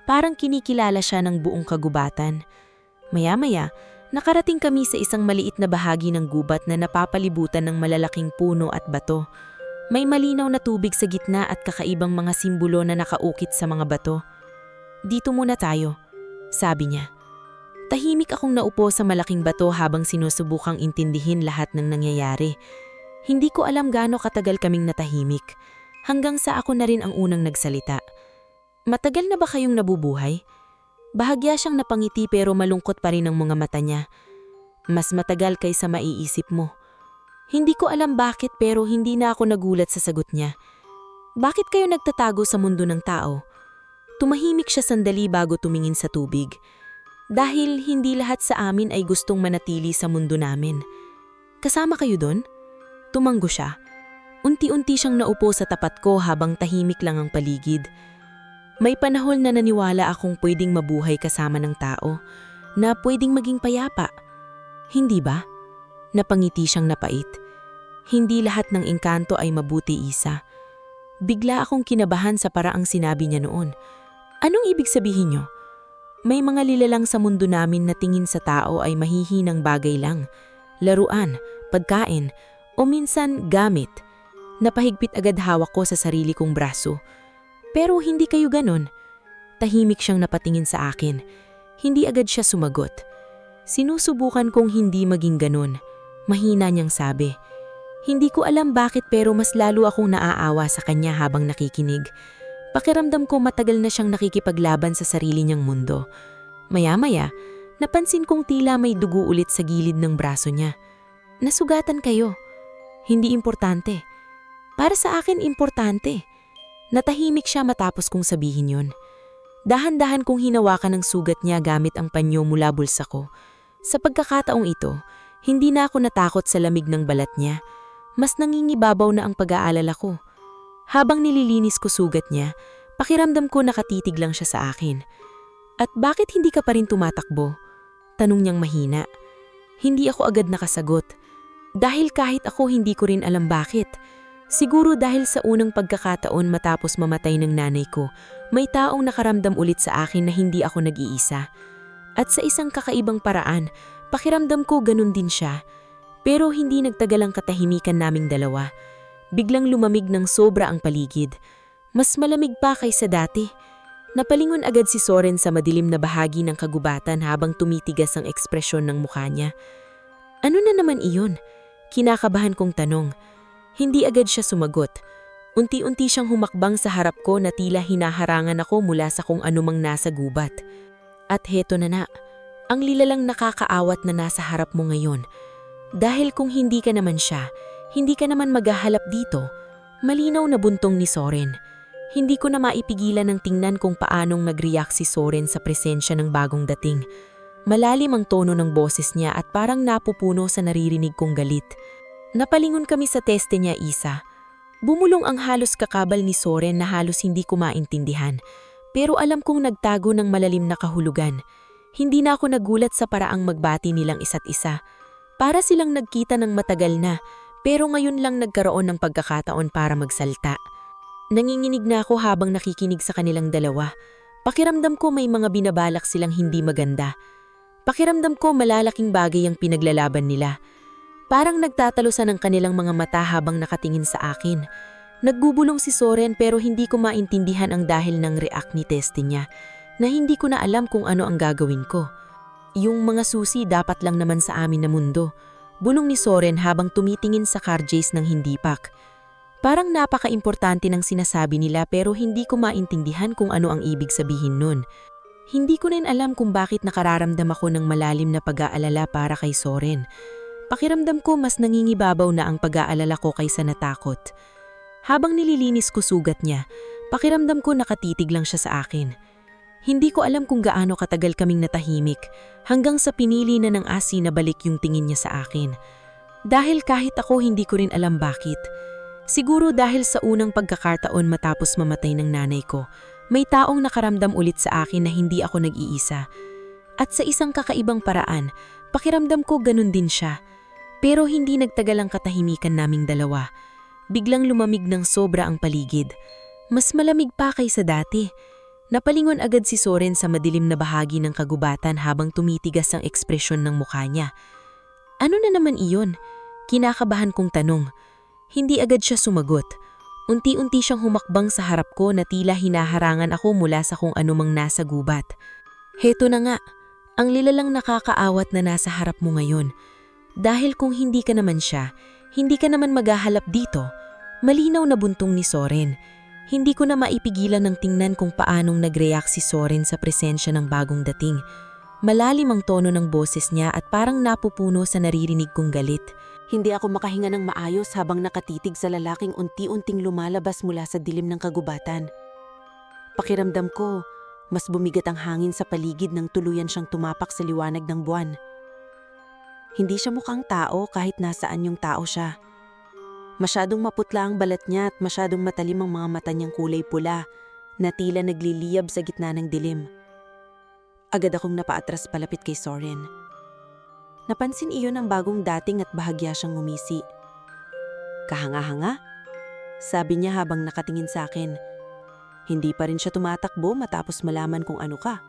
Parang kinikilala siya ng buong kagubatan. Maya-maya, nakarating kami sa isang maliit na bahagi ng gubat na napapalibutan ng malalaking puno at bato. May malinaw na tubig sa gitna at kakaibang mga simbolo na nakaukit sa mga bato. Dito muna tayo, sabi niya. Tahimik akong naupo sa malaking bato habang sinusubukang intindihin lahat ng nangyayari. Hindi ko alam gaano katagal kaming natahimik, hanggang sa ako na rin ang unang nagsalita. Matagal na ba kayong nabubuhay? Bahagya siyang napangiti pero malungkot pa rin ang mga mata niya. Mas matagal kaysa maiisip mo. Hindi ko alam bakit pero hindi na ako nagulat sa sagot niya. Bakit kayo nagtatago sa mundo ng tao? Tumahimik siya sandali bago tumingin sa tubig. Dahil hindi lahat sa amin ay gustong manatili sa mundo namin. Kasama kayo doon? Tumanggo siya. Unti-unti siyang naupo sa tapat ko habang tahimik lang ang paligid. May panahon na naniwala akong pwedeng mabuhay kasama ng tao, na pwedeng maging payapa. Hindi ba? Napangiti siyang napait. Hindi lahat ng engkanto ay mabuti, Isa. Bigla akong kinabahan sa paraang sinabi niya noon. Anong ibig sabihin niyo? May mga lilalang sa mundo namin na tingin sa tao ay mahihinang bagay lang. Laruan, pagkain, o minsan gamit. Napahigpit agad hawak ko sa sarili kong braso. Pero hindi kayo ganon. Tahimik siyang napatingin sa akin. Hindi agad siya sumagot. Sinusubukan kong hindi maging ganon. Mahina niyang sabi. Hindi ko alam bakit pero mas lalo akong naaawa sa kanya habang nakikinig. Pakiramdam ko matagal na siyang nakikipaglaban sa sarili niyang mundo. Maya-maya, napansin kong tila may dugo ulit sa gilid ng braso niya. Nasugatan kayo. Hindi importante. Para sa akin, importante. Natahimik siya matapos kong sabihin yon. Dahan-dahan kong hinawakan ang sugat niya gamit ang panyo mula bulsa ko. Sa pagkakataong ito, hindi na ako natakot sa lamig ng balat niya. Mas nangingibabaw na ang pag-aalala ko. Habang nililinis ko sugat niya, pakiramdam ko nakatitig lang siya sa akin. At bakit hindi ka pa rin tumatakbo? Tanong niyang mahina. Hindi ako agad nakasagot. Dahil kahit ako hindi ko rin alam bakit. Siguro dahil sa unang pagkakataon matapos mamatay ng nanay ko, may taong nakaramdam ulit sa akin na hindi ako nag-iisa. At sa isang kakaibang paraan, pakiramdam ko ganun din siya. Pero hindi nagtagal ang katahimikan naming dalawa. Biglang lumamig ng sobra ang paligid. Mas malamig pa kaysa dati. Napalingon agad si Soren sa madilim na bahagi ng kagubatan habang tumitigas ang ekspresyon ng mukha niya. Ano na naman iyon? Kinakabahan kong tanong. Hindi agad siya sumagot. Unti-unti siyang humakbang sa harap ko na tila hinaharangan ako mula sa kung anumang nasa gubat. At heto na, ang lilalang nakakaawat na nasa harap mo ngayon. Dahil kung hindi ka naman siya, hindi ka naman maghahalap dito. Malinaw na buntong ni Soren. Hindi ko na maipigilan ng tingnan kung paanong nag-react si Soren sa presensya ng bagong dating. Malalim ang tono ng boses niya at parang napupuno sa naririnig kong galit. Napalingon kami sa teste niya, Isa. Bumulong ang halos kakabal ni Soren na halos hindi ko maintindihan. Pero alam kong nagtago ng malalim na kahulugan. Hindi na ako nagulat sa paraang magbati nilang isa't isa. Para silang nagkita ng matagal na, pero ngayon lang nagkaroon ng pagkakataon para magsalta. Nanginginig na ako habang nakikinig sa kanilang dalawa. Pakiramdam ko may mga binabalak silang hindi maganda. Pakiramdam ko malalaking bagay ang pinaglalaban nila. Parang nagtatalusan ang kanilang mga mata habang nakatingin sa akin. Nagbubulong si Soren pero hindi ko maintindihan ang dahil ng react ni Teste niya, na hindi ko na alam kung ano ang gagawin ko. Yung mga susi dapat lang naman sa amin na mundo. Bulong ni Soren habang tumitingin sa carjays ng hindi pak. Parang napaka-importante ng sinasabi nila pero hindi ko maintindihan kung ano ang ibig sabihin nun. Hindi ko rin alam kung bakit nakararamdam ako ng malalim na pag-aalala para kay Soren. Pakiramdam ko mas nangingibabaw na ang pag-aalala ko kaysa natakot. Habang nililinis ko sugat niya, pakiramdam ko nakatitig lang siya sa akin. Hindi ko alam kung gaano katagal kaming natahimik hanggang sa pinili na ng asi na balik yung tingin niya sa akin. Dahil kahit ako hindi ko rin alam bakit. Siguro dahil sa unang pagkakataon matapos mamatay ng nanay ko, may taong nakaramdam ulit sa akin na hindi ako nag-iisa. At sa isang kakaibang paraan, pakiramdam ko ganun din siya. Pero hindi nagtagal ang katahimikan naming dalawa. Biglang lumamig ng sobra ang paligid. Mas malamig pa kaysa dati. Napalingon agad si Soren sa madilim na bahagi ng kagubatan habang tumitigas ang ekspresyon ng mukha niya. Ano na naman iyon? Kinakabahan kong tanong. Hindi agad siya sumagot. Unti-unti siyang humakbang sa harap ko na tila hinaharangan ako mula sa kung anumang nasa gubat. Heto na nga, ang lilalang nakakaawat na nasa harap mo ngayon. Dahil kung hindi ka naman siya, hindi ka naman maghahalap dito. Malinaw na buntong ni Soren. Hindi ko na maipigilan ng tingnan kung paanong nag-react si Soren sa presensya ng bagong dating. Malalim ang tono ng boses niya at parang napupuno sa naririnig kong galit. Hindi ako makahinga ng maayos habang nakatitig sa lalaking unti-unting lumalabas mula sa dilim ng kagubatan. Pakiramdam ko, mas bumigat ang hangin sa paligid nang tuluyan siyang tumapak sa liwanag ng buwan. Hindi siya mukhang tao kahit nasaan yung tao siya. Masyadong maputla ang balat niya at masyadong matalim ang mga mata niyang kulay pula na tila nagliliyab sa gitna ng dilim. Agad akong napaatras palapit kay Soren. Napansin iyon ang bagong dating at bahagya siyang ngumisi. Kahanga-hanga? Sabi niya habang nakatingin sa akin. Hindi pa rin siya tumatakbo matapos malaman kung ano ka.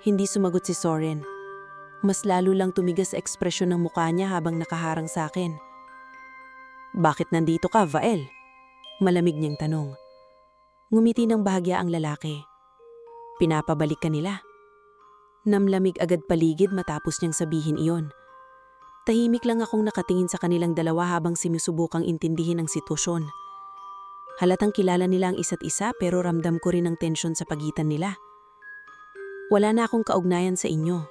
Hindi sumagot si Soren. Mas lalo lang tumigas sa ekspresyon ng mukha niya habang nakaharang sa akin. Bakit nandito ka, Vael? Malamig niyang tanong. Ngumiti ng bahagya ang lalaki. Pinapabalik ka nila. Namlamig agad paligid matapos niyang sabihin iyon. Tahimik lang akong nakatingin sa kanilang dalawa habang sinusubukang intindihin ang sitwasyon. Halatang kilala nila ang isa't isa pero ramdam ko rin ang tensyon sa pagitan nila. Wala na akong kaugnayan sa inyo,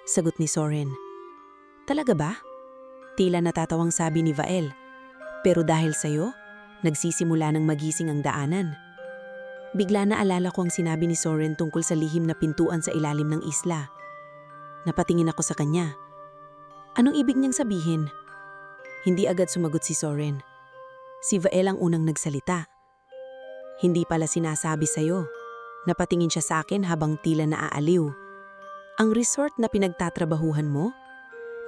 sagot ni Soren. Talaga ba? Tila natatawang sabi ni Vael. Pero dahil sa'yo, nagsisimula ng magising ang daanan. Bigla na alala ko ang sinabi ni Soren tungkol sa lihim na pintuan sa ilalim ng isla. Napatingin ako sa kanya. Anong ibig niyang sabihin? Hindi agad sumagot si Soren. Si Vael ang unang nagsalita. Hindi pala sinasabi sa'yo. Napatingin siya sa akin habang tila naaaliw. Ang resort na pinagtatrabahuhan mo?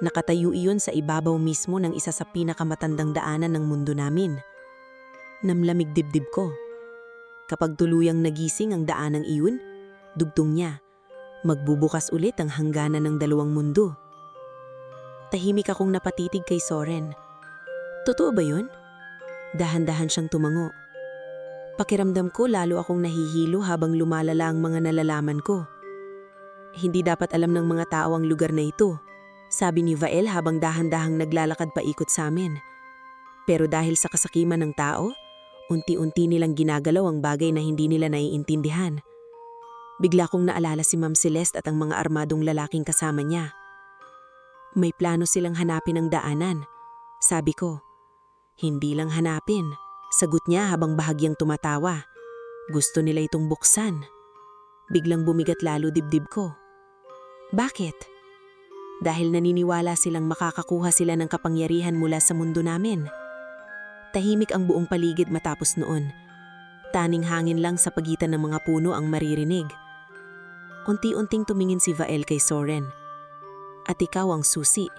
Nakatayo iyon sa ibabaw mismo ng isa sa pinakamatandang daanan ng mundo namin. Namlamig dibdib ko. Kapag tuluyang nagising ang daanang iyon, dugtong niya, magbubukas ulit ang hangganan ng dalawang mundo. Tahimik akong napatitig kay Soren. Totoo ba yun? Dahan-dahan siyang tumango. Pakiramdam ko lalo akong nahihilo habang lumalala ang mga nalalaman ko. Hindi dapat alam ng mga tao ang lugar na ito, sabi ni Vael habang dahan-dahang naglalakad paikot sa amin. Pero dahil sa kasakiman ng tao, unti-unti nilang ginagalaw ang bagay na hindi nila naiintindihan. Bigla kong naalala si Ma'am Celeste at ang mga armadong lalaking kasama niya. May plano silang hanapin ang daanan, sabi ko. Hindi lang hanapin, sagot niya habang bahagyang tumatawa. Gusto nila itong buksan. Biglang bumigat lalo dibdib ko. Bakit? Dahil naniniwala silang makakakuha sila ng kapangyarihan mula sa mundo namin. Tahimik ang buong paligid matapos noon. Taning hangin lang sa pagitan ng mga puno ang maririnig. Unti-unting tumingin si Vael kay Soren. At ikaw ang susi.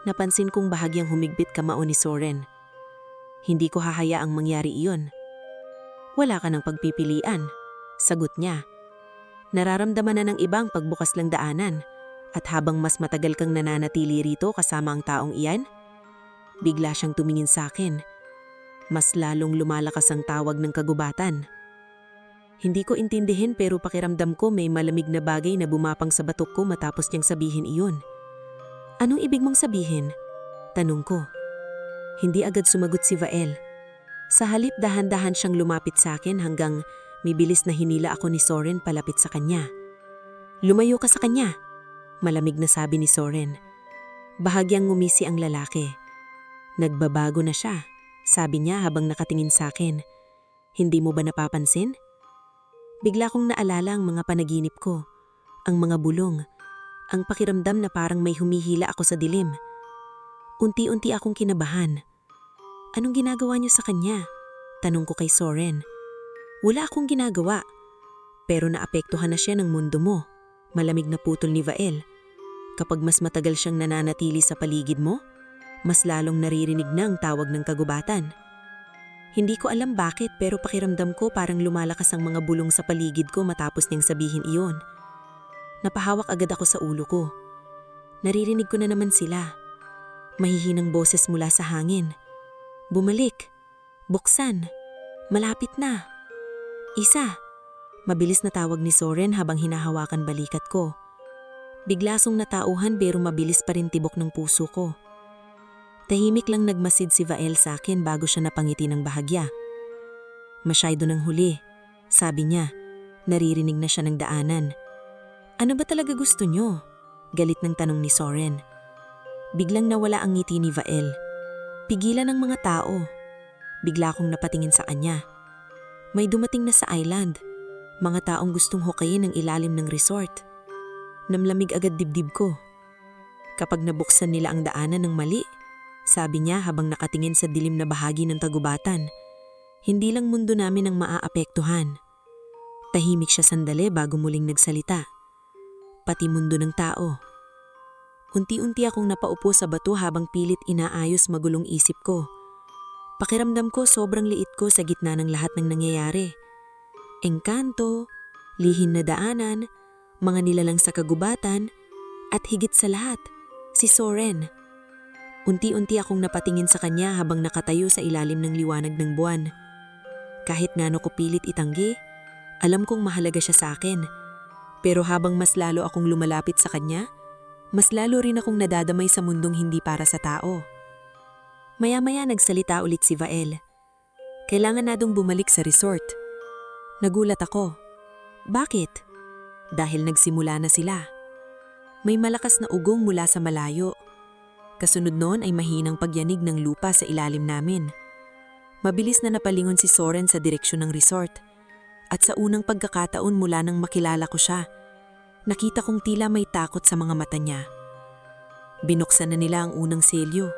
Napansin kong bahagyang humigbit kamao ni Soren. Hindi ko hahayaang mangyari iyon. Wala ka ng pagpipilian, sagot niya. Nararamdaman na ng ibang pagbukas lang daanan at habang mas matagal kang nananatili rito kasama ang taong iyan, bigla siyang tumingin sa akin. Mas lalong lumalakas ang tawag ng kagubatan. Hindi ko intindihin pero pakiramdam ko may malamig na bagay na bumapang sa batok ko matapos niyang sabihin iyon. Anong ibig mong sabihin? Tanong ko. Hindi agad sumagot si Vael. Sa halip dahan-dahan siyang lumapit sa akin hanggang may bilis na hinila ako ni Soren palapit sa kanya. Lumayo ka sa kanya, malamig na sabi ni Soren. Bahagyang ngumisi ang lalaki. Nagbabago na siya, sabi niya habang nakatingin sa akin. Hindi mo ba napapansin? Bigla kong naalala ang mga panaginip ko, ang mga bulong, ang pakiramdam na parang may humihila ako sa dilim. Unti-unti akong kinabahan. Anong ginagawa niyo sa kanya? Tanong ko kay Soren. Wala akong ginagawa. Pero naapektuhan na siya ng mundo mo. Malamig na putol ni Vael. Kapag mas matagal siyang nananatili sa paligid mo, mas lalong naririnig na ang tawag ng kagubatan. Hindi ko alam bakit pero pakiramdam ko parang lumalakas ang mga bulong sa paligid ko matapos niyang sabihin iyon. Napahawak agad ako sa ulo ko. Naririnig ko na naman sila. Mahihinang boses mula sa hangin. Bumalik. Buksan. Malapit na. Isa. Mabilis na tawag ni Soren habang hinahawakan balikat ko. Biglasong natauhan pero mabilis pa rin tibok ng puso ko. Tahimik lang nagmasid si Vael sa akin bago siya napangiti ng bahagya. Masyado ng huli, sabi niya. Naririnig na siya ng daanan. Ano ba talaga gusto niyo? Galit ng tanong ni Soren. Biglang nawala ang ngiti ni Vael. Pigilan ng mga tao. Bigla akong napatingin sa kanya. May dumating na sa island. Mga taong gustong hukayin ang ilalim ng resort. Namlamig agad dibdib ko. Kapag nabuksan nila ang daanan ng mali, sabi niya habang nakatingin sa dilim na bahagi ng kagubatan, hindi lang mundo namin ang maaapektuhan. Tahimik siya sandali bago muling nagsalita. Pati mundo ng tao. Unti-unti akong napaupo sa bato habang pilit inaayos magulong isip ko. Pakiramdam ko sobrang liit ko sa gitna ng lahat ng nangyayari. Engkanto, lihim na daanan, mga nilalang sa kagubatan, at higit sa lahat, si Soren. Unti-unti akong napatingin sa kanya habang nakatayo sa ilalim ng liwanag ng buwan. Kahit ngano ko pilit itanggi, alam kong mahalaga siya sa akin. Pero habang mas lalo akong lumalapit sa kanya, mas lalo rin akong nadadamay sa mundong hindi para sa tao. Maya-maya nagsalita ulit si Vael. Kailangan na dong bumalik sa resort. Nagulat ako. Bakit? Dahil nagsimula na sila. May malakas na ugong mula sa malayo. Kasunod noon ay mahinang pagyanig ng lupa sa ilalim namin. Mabilis na napalingon si Soren sa direksyon ng resort. At sa unang pagkakataon mula nang makilala ko siya, nakita kong tila may takot sa mga mata niya. Binuksan na nila ang unang selyo.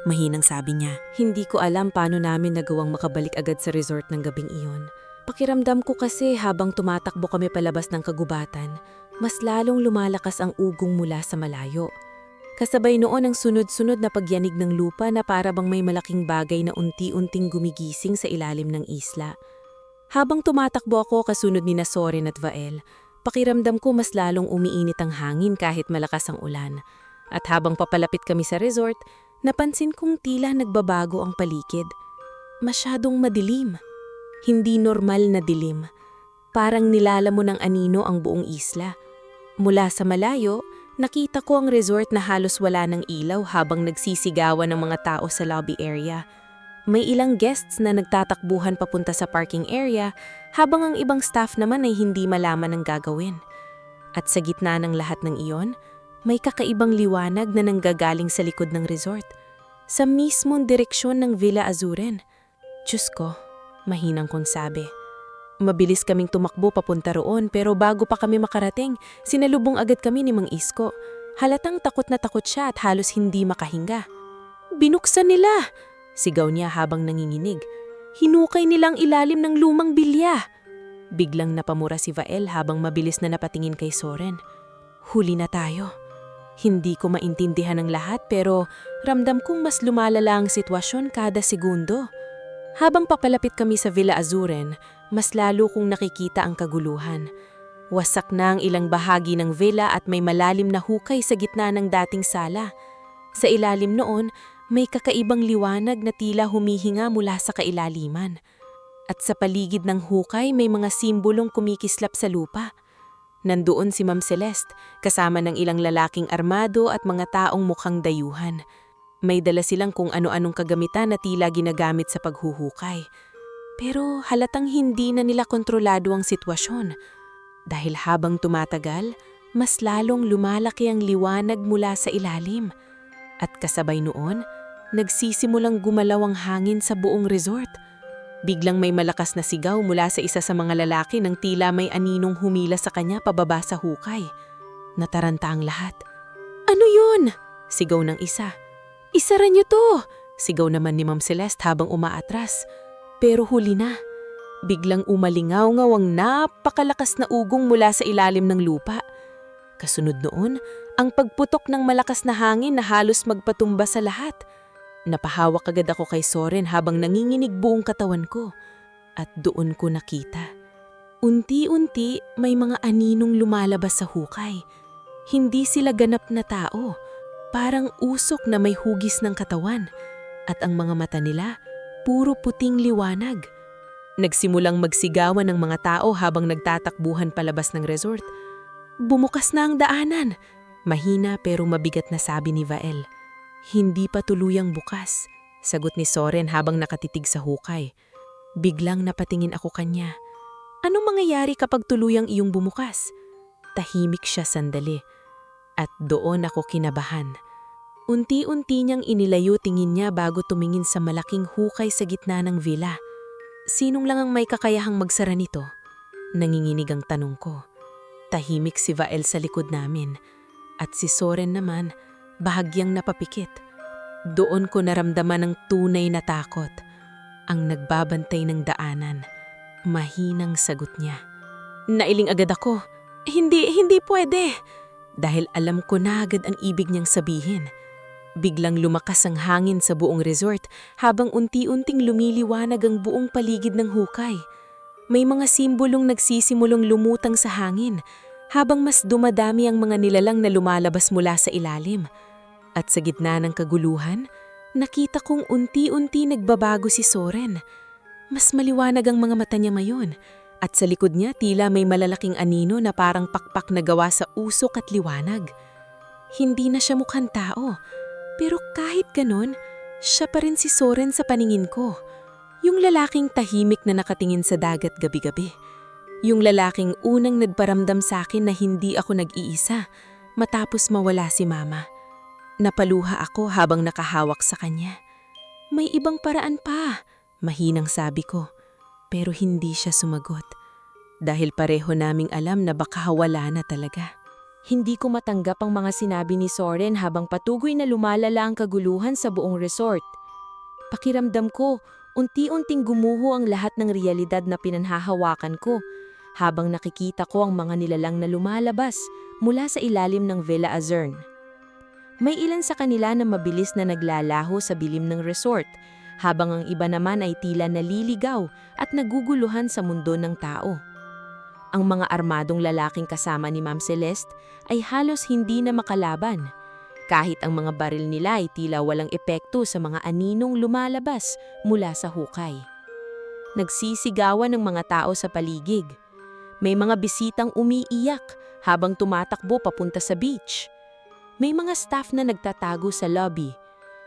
Mahinang sabi niya. Hindi ko alam paano namin nagawang makabalik agad sa resort ng gabing iyon. Pakiramdam ko kasi habang tumatakbo kami palabas ng kagubatan, mas lalong lumalakas ang ugong mula sa malayo. Kasabay noon ang sunod-sunod na pagyanig ng lupa na para bang may malaking bagay na unti-unting gumigising sa ilalim ng isla. Habang tumatakbo ako kasunod ni Soren at Vael, pakiramdam ko mas lalong umiinit ang hangin kahit malakas ang ulan. At habang papalapit kami sa resort, napansin kong tila nagbabago ang paligid. Masyadong madilim. Hindi normal na dilim. Parang nilalamon ng anino ang buong isla. Mula sa malayo, nakita ko ang resort na halos wala ng ilaw habang nagsisigawan ng mga tao sa lobby area. May ilang guests na nagtatakbuhan papunta sa parking area habang ang ibang staff naman ay hindi malaman ang gagawin. At sa gitna ng lahat ng iyon, may kakaibang liwanag na nanggagaling sa likod ng resort, sa mismong direksyon ng Villa Azuren. Diyos ko, mahinang kong sabi. Mabilis kaming tumakbo papunta roon pero bago pa kami makarating, sinalubong agad kami ni Mang Isko. Halatang takot na takot siya at halos hindi makahinga. Binuksan nila! Sigaw niya habang nanginginig. Hinukay nilang ilalim ng lumang bilya. Biglang napamura si Vael habang mabilis na napatingin kay Soren. Huli na tayo. Hindi ko maintindihan ang lahat pero ramdam kong mas lumalala ang sitwasyon kada segundo. Habang papalapit kami sa Villa Azuren, mas lalo kong nakikita ang kaguluhan. Wasak na ang ilang bahagi ng villa at may malalim na hukay sa gitna ng dating sala. Sa ilalim noon, may kakaibang liwanag na tila humihinga mula sa kailaliman. At sa paligid ng hukay may mga simbolong kumikislap sa lupa. Nandoon si Ma'am Celeste, kasama ng ilang lalaking armado at mga taong mukhang dayuhan. May dala silang kung ano-anong kagamitan na tila ginagamit sa paghuhukay. Pero halatang hindi na nila kontrolado ang sitwasyon. Dahil habang tumatagal, mas lalong lumalaki ang liwanag mula sa ilalim. At kasabay noon, nagsisimulang gumalaw ang hangin sa buong resort. Biglang may malakas na sigaw mula sa isa sa mga lalaki nang tila may aninong humila sa kanya pababa sa hukay. Nataranta ang lahat. Ano yun? Sigaw ng isa. Isara niyo to! Sigaw naman ni Ma'am Celeste habang umaatras. Pero huli na. Biglang umalingaw-ngaw ang napakalakas na ugong mula sa ilalim ng lupa. Kasunod noon, ang pagputok ng malakas na hangin na halos magpatumba sa lahat. Napahawak agad ako kay Soren habang nanginginig buong katawan ko. At doon ko nakita. Unti-unti may mga aninong lumalabas sa hukay. Hindi sila ganap na tao. Parang usok na may hugis ng katawan. At ang mga mata nila, puro puting liwanag. Nagsimulang magsigawan ng mga tao habang nagtatakbuhan palabas ng resort. Bumukas na ang daanan. Mahina pero mabigat na sabi ni Vael. Hindi pa tuluyang bukas, sagot ni Soren habang nakatitig sa hukay. Biglang napatingin ako kanya. Anong mangyayari kapag tuluyang iyong bumukas? Tahimik siya sandali. At doon ako kinabahan. Unti-unti niyang inilayo tingin niya bago tumingin sa malaking hukay sa gitna ng villa. Sinong lang ang may kakayahang magsara nito? Nanginginig ang tanong ko. Tahimik si Vael sa likod namin. At si Soren naman, bahagyang napapikit. Doon ko naramdaman ang tunay na takot. Ang nagbabantay ng daanan. Mahinang sagot niya. Nailing agad ako. Hindi pwede. Dahil alam ko na agad ang ibig niyang sabihin. Biglang lumakas ang hangin sa buong resort habang unti-unting lumiliwanag ang buong paligid ng hukay. May mga simbolong nagsisimulong lumutang sa hangin habang mas dumadami ang mga nilalang na lumalabas mula sa ilalim. At sa gitna ng kaguluhan, nakita kong unti-unti nagbabago si Soren. Mas maliwanag ang mga mata niya ngayon at sa likod niya tila may malalaking anino na parang pakpak na gawa sa usok at liwanag. Hindi na siya mukhang tao, pero kahit ganon, siya pa rin si Soren sa paningin ko. Yung lalaking tahimik na nakatingin sa dagat gabi-gabi. Yung lalaking unang nagparamdam sa akin na hindi ako nag-iisa matapos mawala si Mama. Napaluha ako habang nakahawak sa kanya. May ibang paraan pa, mahinang sabi ko. Pero hindi siya sumagot. Dahil pareho naming alam na baka wala na talaga. Hindi ko matanggap ang mga sinabi ni Soren habang patuloy na lumalala ang kaguluhan sa buong resort. Pakiramdam ko, unti-unting gumuho ang lahat ng realidad na pinanhahawakan ko habang nakikita ko ang mga nilalang na lumalabas mula sa ilalim ng Villa Azurn. May ilan sa kanila na mabilis na naglalaho sa bilim ng resort, habang ang iba naman ay tila naliligaw at naguguluhan sa mundo ng tao. Ang mga armadong lalaking kasama ni Ma'am Celeste ay halos hindi na makalaban, kahit ang mga baril nila ay tila walang epekto sa mga aninong lumalabas mula sa hukay. Nagsisigawan ng mga tao sa paligid. May mga bisitang umiiyak habang tumatakbo papunta sa beach. May mga staff na nagtatago sa lobby,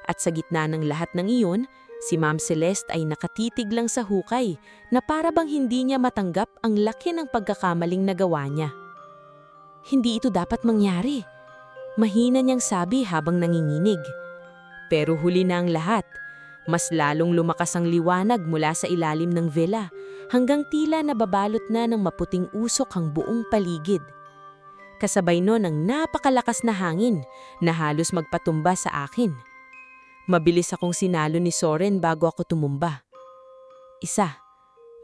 at sa gitna ng lahat ng iyon, si Ma'am Celeste ay nakatitig lang sa hukay na para bang hindi niya matanggap ang laki ng pagkakamaling nagawa niya. Hindi ito dapat mangyari, mahina niyang sabi habang nanginginig. Pero huli na ang lahat, mas lalong lumakas ang liwanag mula sa ilalim ng villa hanggang tila nababalot na ng maputing usok ang buong paligid. Kasabay nun ang napakalakas na hangin na halos magpatumba sa akin. Mabilis akong sinalo ni Soren bago ako tumumba. Isa,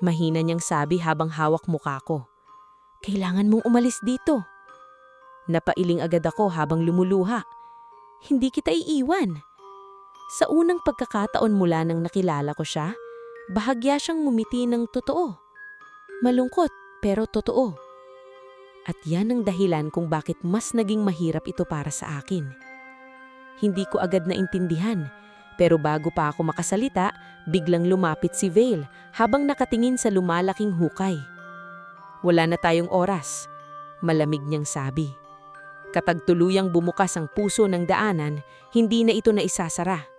mahina niyang sabi habang hawak mukha ko. Kailangan mong umalis dito. Napailing agad ako habang lumuluha. Hindi kita iiwan. Sa unang pagkakataon mula nang nakilala ko siya, bahagya siyang ngumiti ng totoo. Malungkot pero totoo. At yan ang dahilan kung bakit mas naging mahirap ito para sa akin. Hindi ko agad naintindihan, pero bago pa ako makasalita, biglang lumapit si Vale habang nakatingin sa lumalaking hukay. Wala na tayong oras, malamig niyang sabi. Kapag tuluyang bumukas ang puso ng daanan, hindi na ito naisasara.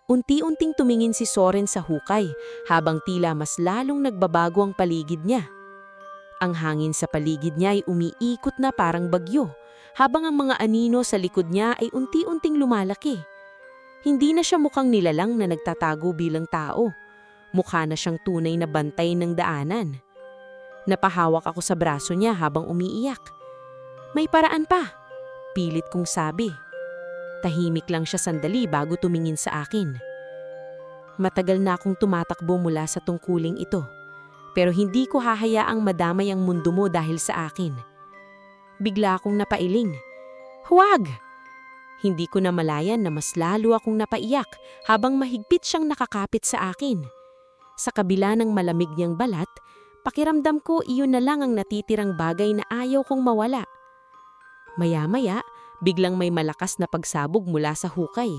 Unti-unting tumingin si Soren sa hukay habang tila mas lalong nagbabago ang paligid niya. Ang hangin sa paligid niya ay umiikot na parang bagyo, habang ang mga anino sa likod niya ay unti-unting lumalaki. Hindi na siya mukhang nilalang na nagtatago bilang tao. Mukha na siyang tunay na bantay ng daanan. Napahawak ako sa braso niya habang umiiyak. May paraan pa, pilit kong sabi. Tahimik lang siya sandali bago tumingin sa akin. Matagal na akong tumatakbo mula sa tungkuling ito. Pero hindi ko hahayaang madamay ang mundo mo dahil sa akin. Bigla akong napailing. Huwag! Hindi ko na malayan na mas lalo akong napaiyak habang mahigpit siyang nakakapit sa akin. Sa kabila ng malamig niyang balat, pakiramdam ko iyon na lang ang natitirang bagay na ayaw kong mawala. Maya-maya, biglang may malakas na pagsabog mula sa hukay.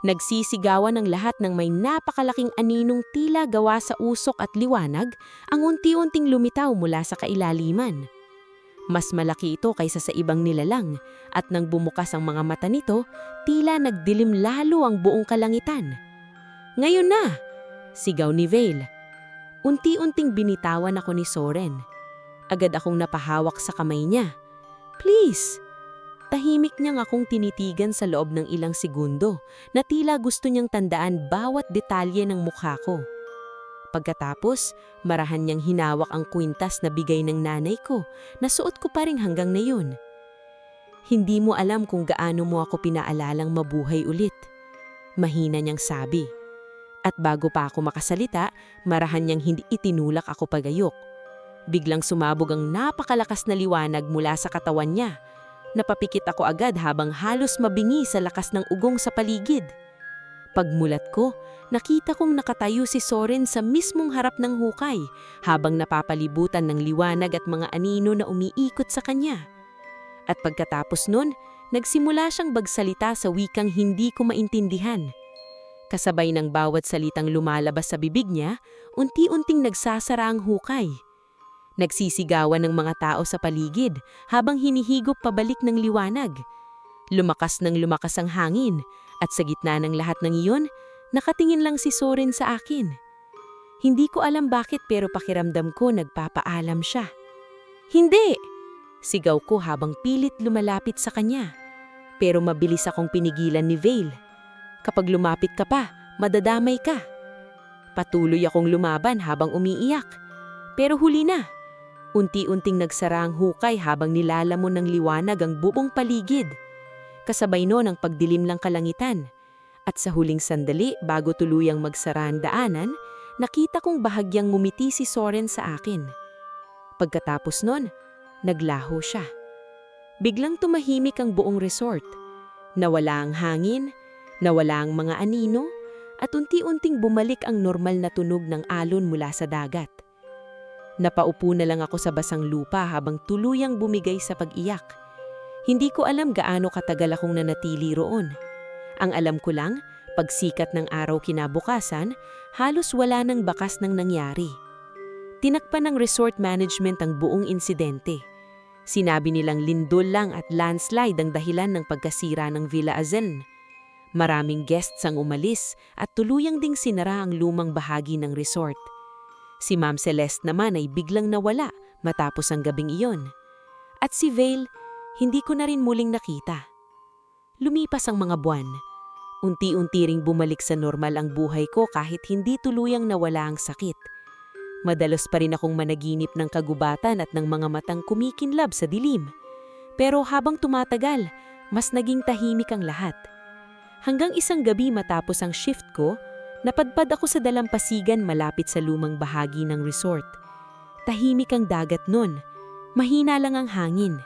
Nagsisigawan ang lahat ng may napakalaking aninong tila gawa sa usok at liwanag ang unti-unting lumitaw mula sa kailaliman. Mas malaki ito kaysa sa ibang nilalang at nang bumukas ang mga mata nito, tila nagdilim lalo ang buong kalangitan. Ngayon na! Sigaw ni Vale. Unti-unting binitawan ako ni Soren. Agad akong napahawak sa kamay niya. Please! Tahimik niyang akong tinitigan sa loob ng ilang segundo na tila gusto niyang tandaan bawat detalye ng mukha ko. Pagkatapos, marahan niyang hinawak ang kwintas na bigay ng nanay ko na suot ko pa rin hanggang ngayon. Hindi mo alam kung gaano mo ako pinaalalang mabuhay ulit. Mahina niyang sabi. At bago pa ako makasalita, marahan niyang hindi itinulak ako pagayok. Biglang sumabog ang napakalakas na liwanag mula sa katawan niya. Napapikit ako agad habang halos mabingi sa lakas ng ugong sa paligid. Pagmulat ko, nakita kong nakatayo si Soren sa mismong harap ng hukay habang napapalibutan ng liwanag at mga anino na umiikot sa kanya. At pagkatapos nun, nagsimula siyang bagsalita sa wikang hindi ko maintindihan. Kasabay ng bawat salitang lumalabas sa bibig niya, unti-unting nagsasara ang hukay. Nagsisigawan ng mga tao sa paligid habang hinihigop pabalik ng liwanag. Lumakas ang hangin at sa gitna ng lahat ng iyon, nakatingin lang si Soren sa akin. Hindi ko alam bakit pero pakiramdam ko nagpapaalam siya. Hindi! Sigaw ko habang pilit lumalapit sa kanya. Pero mabilis akong pinigilan ni Vale. Kapag lumapit ka pa, madadamay ka. Patuloy akong lumaban habang umiiyak. Pero huli na. Unti-unting nagsara ang hukay habang nilalamon ng liwanag ang buong paligid. Kasabay noon ang pagdilim ng kalangitan. At sa huling sandali, bago tuluyang magsara ang daanan, nakita kong bahagyang ngumiti si Soren sa akin. Pagkatapos noon, naglaho siya. Biglang tumahimik ang buong resort. Nawala ang hangin, nawala ang mga anino, at unti-unting bumalik ang normal na tunog ng alon mula sa dagat. Napaupo na lang ako sa basang lupa habang tuluyang bumigay sa pag-iyak. Hindi ko alam gaano katagal akong nanatili roon. Ang alam ko lang, pagsikat ng araw kinabukasan, halos wala nang bakas ng nangyari. Tinakpan ng resort management ang buong insidente. Sinabi nilang lindol lang at landslide ang dahilan ng pagkasira ng Villa Azen. Maraming guests ang umalis at tuluyang ding sinara ang lumang bahagi ng resort. Si Ma'am Celeste naman ay biglang nawala matapos ang gabing iyon. At si Vale, hindi ko na rin muling nakita. Lumipas ang mga buwan. Unti-unti ring bumalik sa normal ang buhay ko kahit hindi tuluyang nawala ang sakit. Madalos pa rin akong managinip ng kagubatan at ng mga matang kumikinlab sa dilim. Pero habang tumatagal, mas naging tahimik ang lahat. Hanggang isang gabi matapos ang shift ko, napadpad ako sa dalampasigan malapit sa lumang bahagi ng resort. Tahimik ang dagat nun, mahina lang ang hangin.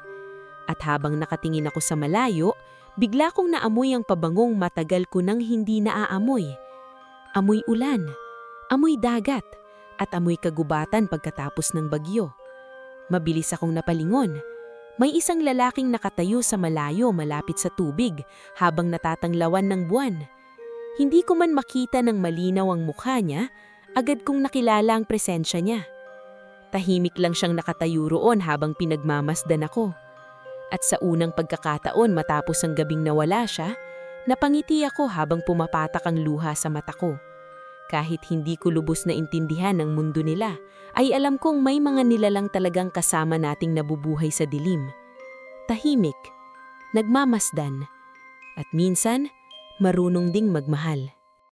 At habang nakatingin ako sa malayo, bigla kong naamoy ang pabangong matagal ko nang hindi naaamoy. Amoy ulan, amoy dagat, at amoy kagubatan pagkatapos ng bagyo. Mabilis akong napalingon. May isang lalaking nakatayo sa malayo malapit sa tubig habang natatanglawan ng buwan. Hindi ko man makita ng malinaw ang mukha niya, agad kong nakilala ang presensya niya. Tahimik lang siyang nakatayo roon habang pinagmamasdan ako. At sa unang pagkakataon matapos ang gabing nawala siya, napangiti ako habang pumapatak ang luha sa mata ko. Kahit hindi ko lubos na intindihan ang mundo nila, ay alam kong may mga nilalang talagang kasama nating nabubuhay sa dilim. Tahimik, nagmamasdan, at minsan marunong ding magmahal.